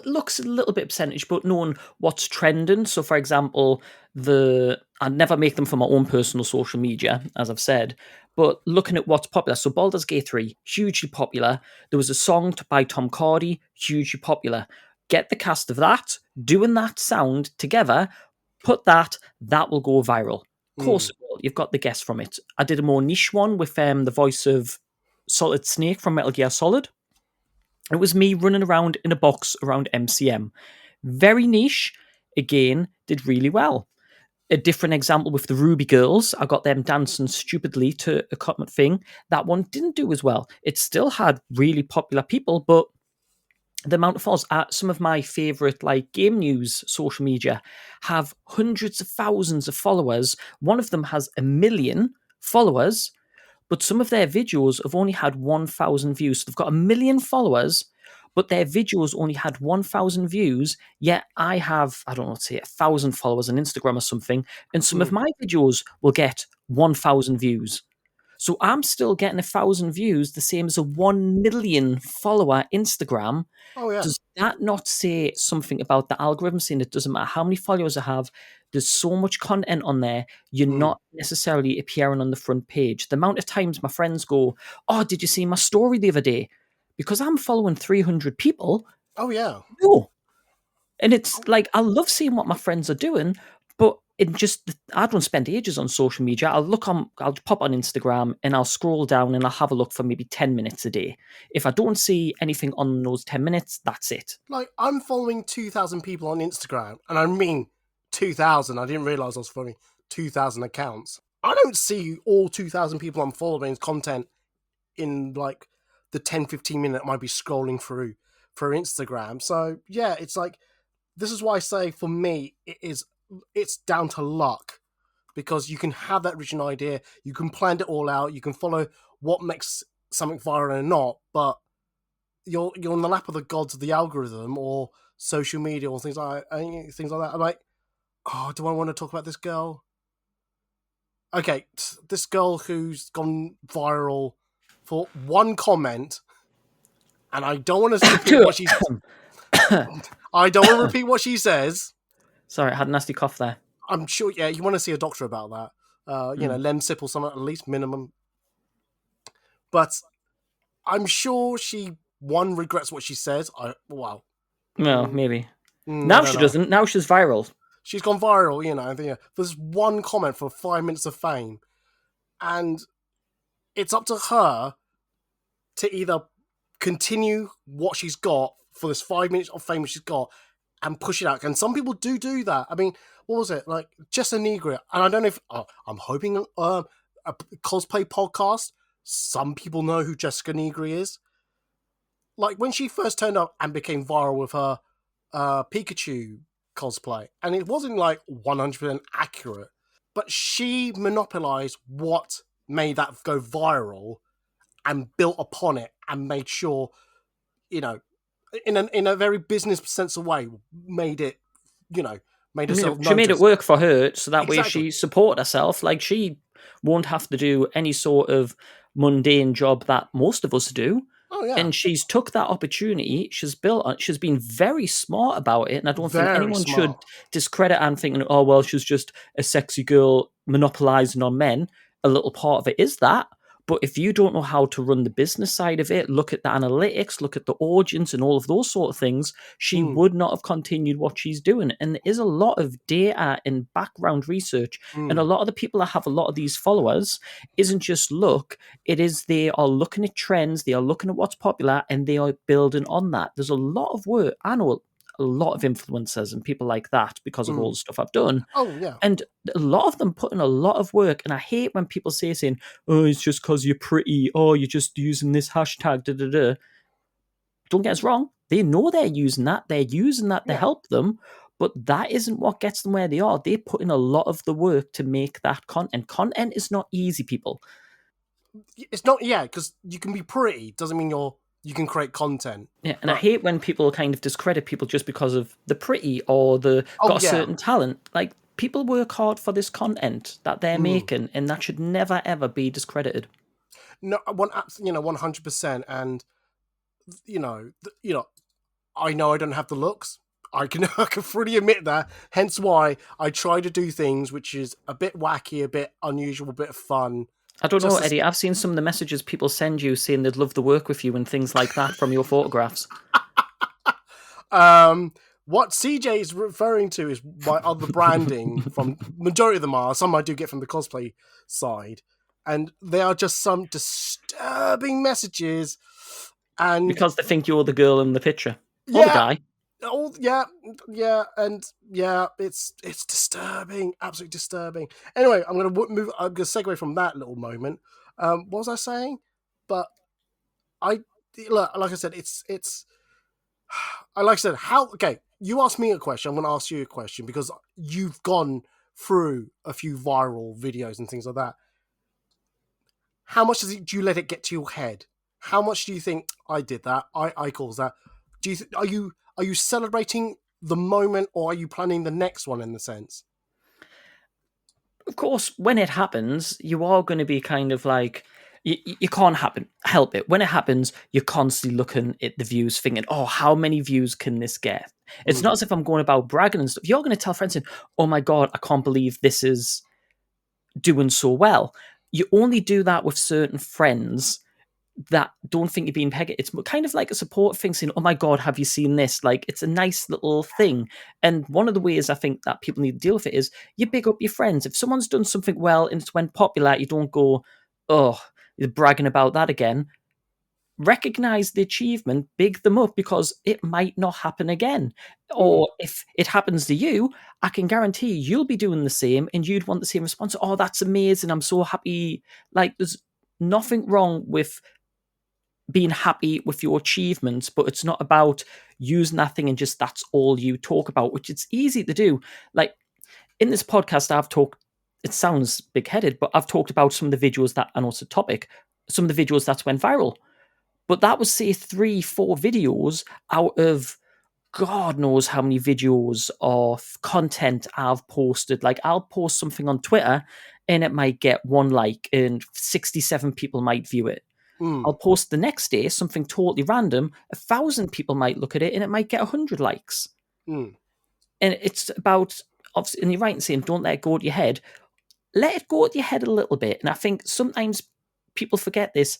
looks a little bit percentage, but knowing what's trending. So, for example, I never make them for my own personal social media, as I've said, but looking at what's popular. So, Baldur's Gate 3, hugely popular. There was a song by Tom Hardy, hugely popular. Get the cast of that, doing that sound together, put that will go viral. Of course it will. You've got the guess from it. I did a more niche one with the voice of Solid Snake from Metal Gear Solid. It was me running around in a box around MCM. Very niche. Again, did really well. A different example with the Ruby Girls. I got them dancing stupidly to a comet thing. That one didn't do as well. It still had really popular people, but the amount of followers at some of my favorite game news social media have hundreds of thousands of followers. One of them has 1 million followers, but some of their videos have only had 1,000 views. So they've got 1 million followers, but their videos only had 1,000 views. Yet I have, I don't know, say 1,000 followers on Instagram or something, and some of my videos will get 1,000 views. So I'm still getting 1,000 views, the same as a 1 million follower Instagram. Oh, yeah. Does that not say something about the algorithm saying it doesn't matter how many followers I have? There's so much content on there, you're not necessarily appearing on the front page. The amount of times my friends go, oh, did you see my story the other day? Because I'm following 300 people. Oh, yeah. No. And it's like, I love seeing what my friends are doing, but I don't spend ages on social media. I'll pop on Instagram and I'll scroll down and I'll have a look for maybe 10 minutes a day. If I don't see anything on those 10 minutes, that's it. Like, I'm following 2,000 people on Instagram, and I mean 2,000. I didn't realize I was following 2,000 accounts. I don't see all 2,000 people I'm following content in like the 10-15 minute I might be scrolling through Instagram. So yeah, it's like, this is why I say for me it's down to luck, because you can have that original idea, you can plan it all out, you can follow what makes something viral and not, but you're in the lap of the gods of the algorithm or social media or things like that. I'm like, oh, do I want to talk about this girl? Okay, this girl who's gone viral for one comment, and I don't want to repeat what she's. I don't want to repeat what she says, Sorry, I had a nasty cough there. I'm sure, yeah, you want to see a doctor about that. Lemsip or something, at least minimum. But I'm sure she, regrets what she says. Well, Mm, maybe. I Now don't she know. doesn't. Now she's viral. She's gone viral, I think, there's one comment for 5 minutes of fame. And it's up to her to either continue what she's got for this 5 minutes of fame she's got and push it out. And some people do that. I mean, what was it? Like, Jessica Negri. And I don't know if... I'm hoping a cosplay podcast, some people know who Jessica Negri is. Like, when she first turned up and became viral with her Pikachu cosplay, and it wasn't, like, 100% accurate, but she monopolized what made that go viral and built upon it and made sure, in a very business sense of way, made it, made herself She made it noticed. work for her, so that way Exactly. she supported herself. Like, she won't have to do any sort of mundane job that most of us do. Oh yeah. And she's took that opportunity. She's been very smart about it. And I don't think Very anyone smart. should discredit Anne thinking, oh, well, she's just a sexy girl monopolizing on men. A little part of it is that. But if you don't know how to run the business side of it, look at the analytics, look at the audience and all of those sort of things, she would not have continued what she's doing. And there is a lot of data and background research. And a lot of the people that have a lot of these followers isn't just luck. It is they are looking at trends, they are looking at what's popular, and they are building on that. There's a lot of work. I know a lot of influencers and people like that because of all the stuff I've done. Oh yeah. And a lot of them put in a lot of work. And I hate when people saying, oh, it's just because you're pretty. Oh, you're just using this hashtag. Da, da, da. Don't get us wrong. They know they're using that. They're using that to help them. But that isn't what gets them where they are. They put in a lot of the work to make that content. Content is not easy, people. It's not, because you can be pretty. Doesn't mean you can create content. Yeah, and I hate when people kind of discredit people just because of the pretty or got a certain talent. Like, people work hard for this content that they're making, and that should never ever be discredited. No, 100%. And I know I don't have the looks. I can freely admit that. Hence why I try to do things which is a bit wacky, a bit unusual, a bit fun. I don't know, Eddie. I've seen some of the messages people send you saying they'd love to work with you and things like that from your photographs. What CJ is referring to is my other branding. From majority of them are. Some I do get from the cosplay side, and they are just some disturbing messages. And because they think you're the girl in the picture, or the guy. Oh it's disturbing, absolutely disturbing. Anyway, I'm gonna segue from that little moment. What was I saying? But like I said, it's like I said, how? Okay, you asked me a question. I'm gonna ask you a question because you've gone through a few viral videos and things like that. How much do you let it get to your head? How much do you think I did that? I caused that. Are you celebrating the moment, or are you planning the next one in the sense? Of course, when it happens, you are going to be kind of like, you can't help it. When it happens, you're constantly looking at the views, thinking, oh, how many views can this get? It's not as if I'm going about bragging and stuff. You're going to tell friends, oh my God, I can't believe this is doing so well. You only do that with certain friends that don't think you're being pegged. It's kind of like a support thing, saying, oh my God, have you seen this? Like, it's a nice little thing. And one of the ways I think that people need to deal with it is you big up your friends. If someone's done something well and it's went popular, you don't go, oh, you're bragging about that again. Recognize the achievement, big them up, because it might not happen again. Or if it happens to you, I can guarantee you'll be doing the same and you'd want the same response. Oh, that's amazing. I'm so happy. Like, there's nothing wrong with being happy with your achievements, but it's not about using that thing and just that's all you talk about, which it's easy to do. Like, in this podcast, I've talked, it sounds big-headed, but I've talked about some of the videos that, I know it's a topic, some of the videos that went viral. But that was, say, 3-4 videos out of God knows how many videos of content I've posted. Like, I'll post something on Twitter and it might get 1 like and 67 people might view it. I'll post the next day something totally random. 1,000 people might look at it and it might get 100 likes. And And it's about, obviously, and you're right in saying don't let it go to your head. Let it go to your head a little bit. And I think sometimes people forget this.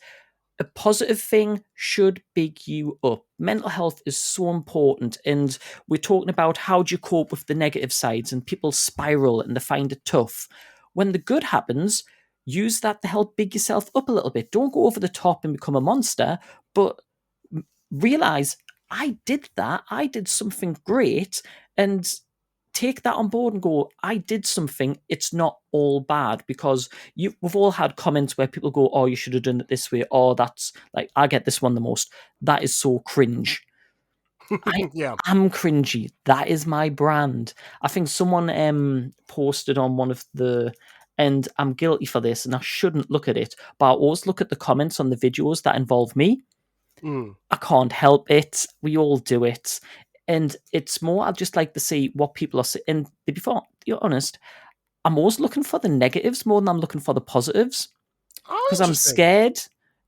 A positive thing should big you up. Mental health is so important. And we're talking about how do you cope with the negative sides, and people spiral and they find it tough. When the good happens, use that to help big yourself up a little bit. Don't go over the top and become a monster, but realize I did that. I did something great, and take that on board and go, I did something. It's not all bad, because we've all had comments where people go, oh, you should have done it this way. Or that's like, I get this one the most. That is so cringe. I am cringy. That is my brand. I think someone posted on one of the, and I'm guilty for this and I shouldn't look at it, but I always look at the comments on the videos that involve me. I can't help it. We all do it. And it's more, I'd just like to see what people are saying. And before you're honest, I'm always looking for the negatives more than I'm looking for the positives. Because I'm scared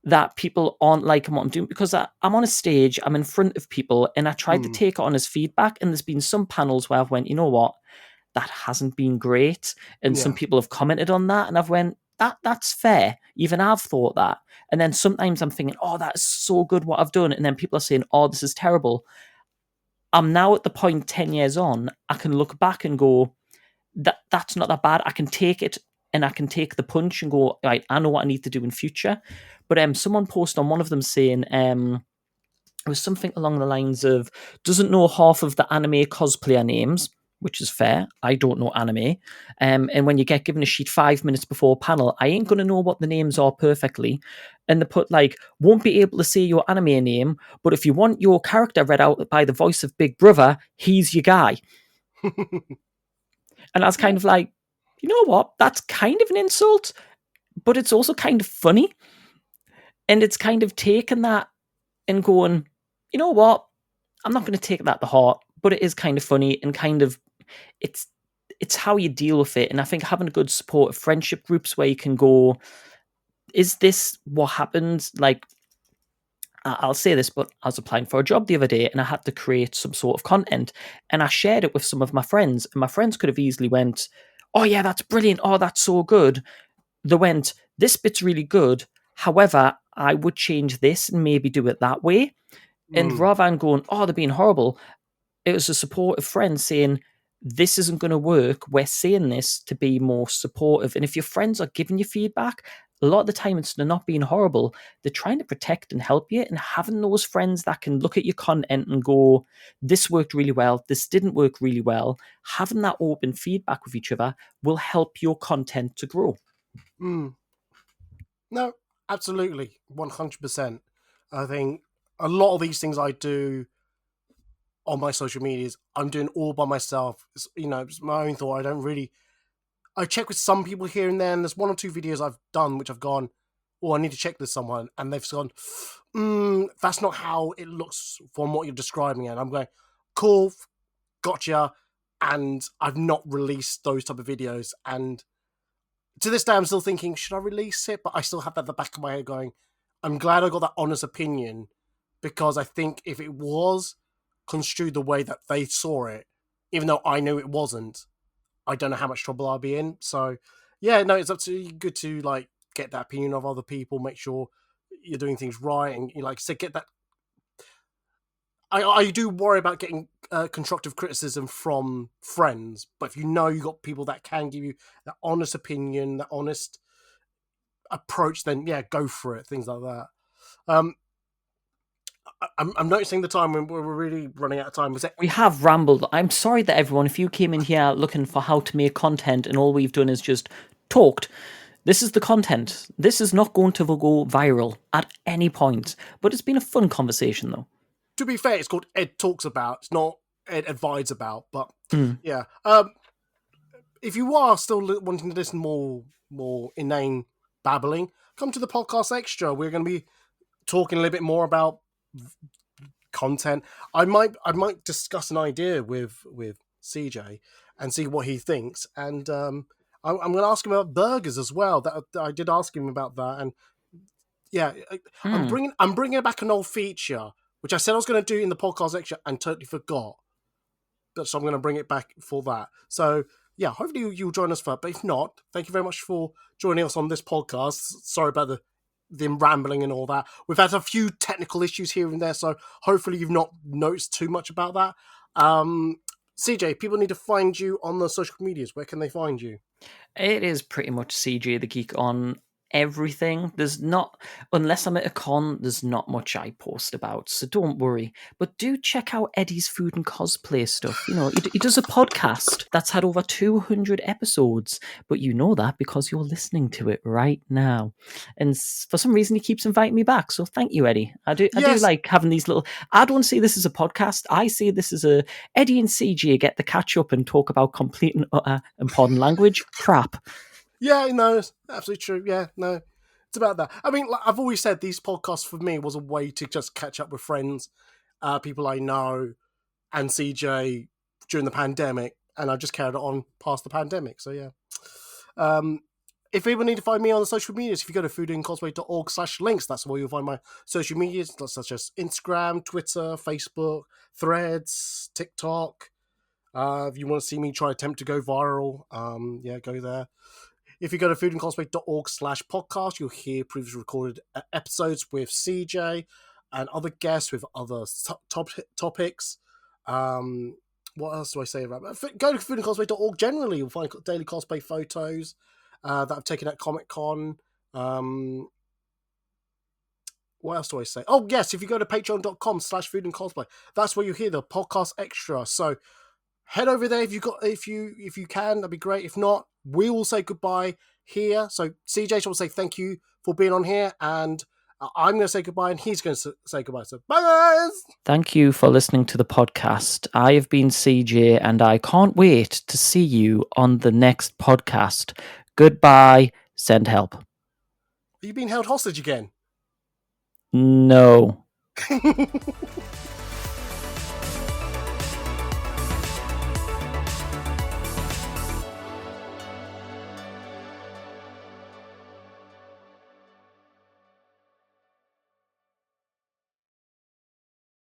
that people aren't liking what I'm doing. Because I'm on a stage, I'm in front of people, and I tried to take it on as feedback. And there's been some panels where I've went, you know what? That hasn't been great. And some people have commented on that. And I've went, that's fair. Even I've thought that. And then sometimes I'm thinking, oh, that's so good what I've done. And then people are saying, oh, this is terrible. I'm now at the point 10 years on, I can look back and go, that's not that bad. I can take it and I can take the punch and go, right, I know what I need to do in future. But someone posted on one of them saying, it was something along the lines of, doesn't know half of the anime cosplayer names, which is fair. I don't know anime. And when you get given a sheet 5 minutes before a panel, I ain't going to know what the names are perfectly. And they put like, won't be able to say your anime name, but if you want your character read out by the voice of Big Brother, he's your guy. And I was kind of like, you know what? That's kind of an insult, but it's also kind of funny. And it's kind of taken that and going, you know what? I'm not going to take that to heart, but it is kind of funny and kind of, it's how you deal with it. And I think having a good supportive friendship groups where you can go, is this what happened? Like, I'll say this, but I was applying for a job the other day and I had to create some sort of content, and I shared it with some of my friends, and my friends could have easily went, oh yeah, that's brilliant. Oh, that's so good. They went, this bit's really good. However, I would change this and maybe do it that way. And rather than going, oh, they're being horrible, it was a supportive friend saying, this isn't going to work. We're saying this to be more supportive. And if your friends are giving you feedback, a lot of the time they're not being horrible. They're trying to protect and help you. And having those friends that can look at your content and go, this worked really well, this didn't work really well, having that open feedback with each other will help your content to grow. No, absolutely. 100%. I think a lot of these things I do on my social medias, I'm doing all by myself. It's, it's my own thought. I check with some people here and there, and there's one or two videos I've done which I've gone, oh, I need to check this someone, and they've gone, that's not how it looks from what you're describing. And I'm going, cool, gotcha. And I've not released those type of videos. And to this day, I'm still thinking, should I release it? But I still have that at the back of my head going, I'm glad I got that honest opinion, because I think if it was construed the way that they saw it, even though I knew it wasn't, I don't know how much trouble I'll be in. So, yeah, no, it's absolutely good to like get that opinion of other people, make sure you're doing things right, and like I said, get that. I do worry about getting constructive criticism from friends, but if you got people that can give you that honest opinion, that honest approach, then yeah, go for it. Things like that. I'm noticing the time when we're really running out of time. We have rambled. I'm sorry that everyone, if you came in here looking for how to make content and all we've done is just talked, this is the content. This is not going to go viral at any point, but it's been a fun conversation though. To be fair, it's called Ed Talks About. It's not Ed Advides About, but yeah. If you are still wanting to listen more inane babbling, come to the podcast extra. We're going to be talking a little bit more about content. I might discuss an idea with CJ and see what he thinks, and I'm going to ask him about burgers as well. That I did ask him about that, and yeah, I'm bringing back an old feature which I said I was going to do in the podcast extra and totally forgot, so I'm going to bring it back for that. So yeah, hopefully you'll join us for that. But if not, thank you very much for joining us on this podcast. Sorry about them rambling and all that. We've had a few technical issues here and there, so hopefully you've not noticed too much about that. CJ, people need to find you on the social medias. Where can they find you? It is pretty much CJ the Geek on everything. There's not, unless I'm at a con, there's not much I post about, so don't worry. But do check out Eddie's food and cosplay stuff. You know, he does a podcast that's had over 200 episodes, but you know that because you're listening to it right now. And for some reason, he keeps inviting me back. So thank you, Eddie. I do like having these little. I don't see this as a podcast. I see this as a Eddie and CJ get the catch up and talk about complete and utter, and pardon language, crap. Yeah, no, it's absolutely true. Yeah, no, it's about that. I mean, like I've always said, these podcasts for me was a way to just catch up with friends, people I know, and CJ during the pandemic, and I just carried it on past the pandemic. So yeah. If people need to find me on the social medias, if you go to foodandcosplay.org/links, that's where you'll find my social medias, such as Instagram, Twitter, Facebook, Threads, TikTok. If you want to see me try attempt to go viral, yeah, go there. If you go to foodandcosplay.org/podcast, you'll hear previously recorded episodes with CJ and other guests with other topics. What else do I say about that? Go to foodandcosplay.org generally. You'll find daily cosplay photos that I've taken at Comic-Con. What else do I say? Oh, yes, if you go to patreon.com/foodandcosplay, that's where you hear the podcast extra. So head over there if you can, that'd be great. If not, we will say goodbye here. So CJ will say thank you for being on here, and I'm going to say goodbye, and he's going to say goodbye. So bye, guys! Thank you for listening to the podcast. I have been CJ, and I can't wait to see you on the next podcast. Goodbye. Send help. Are you being held hostage again? No.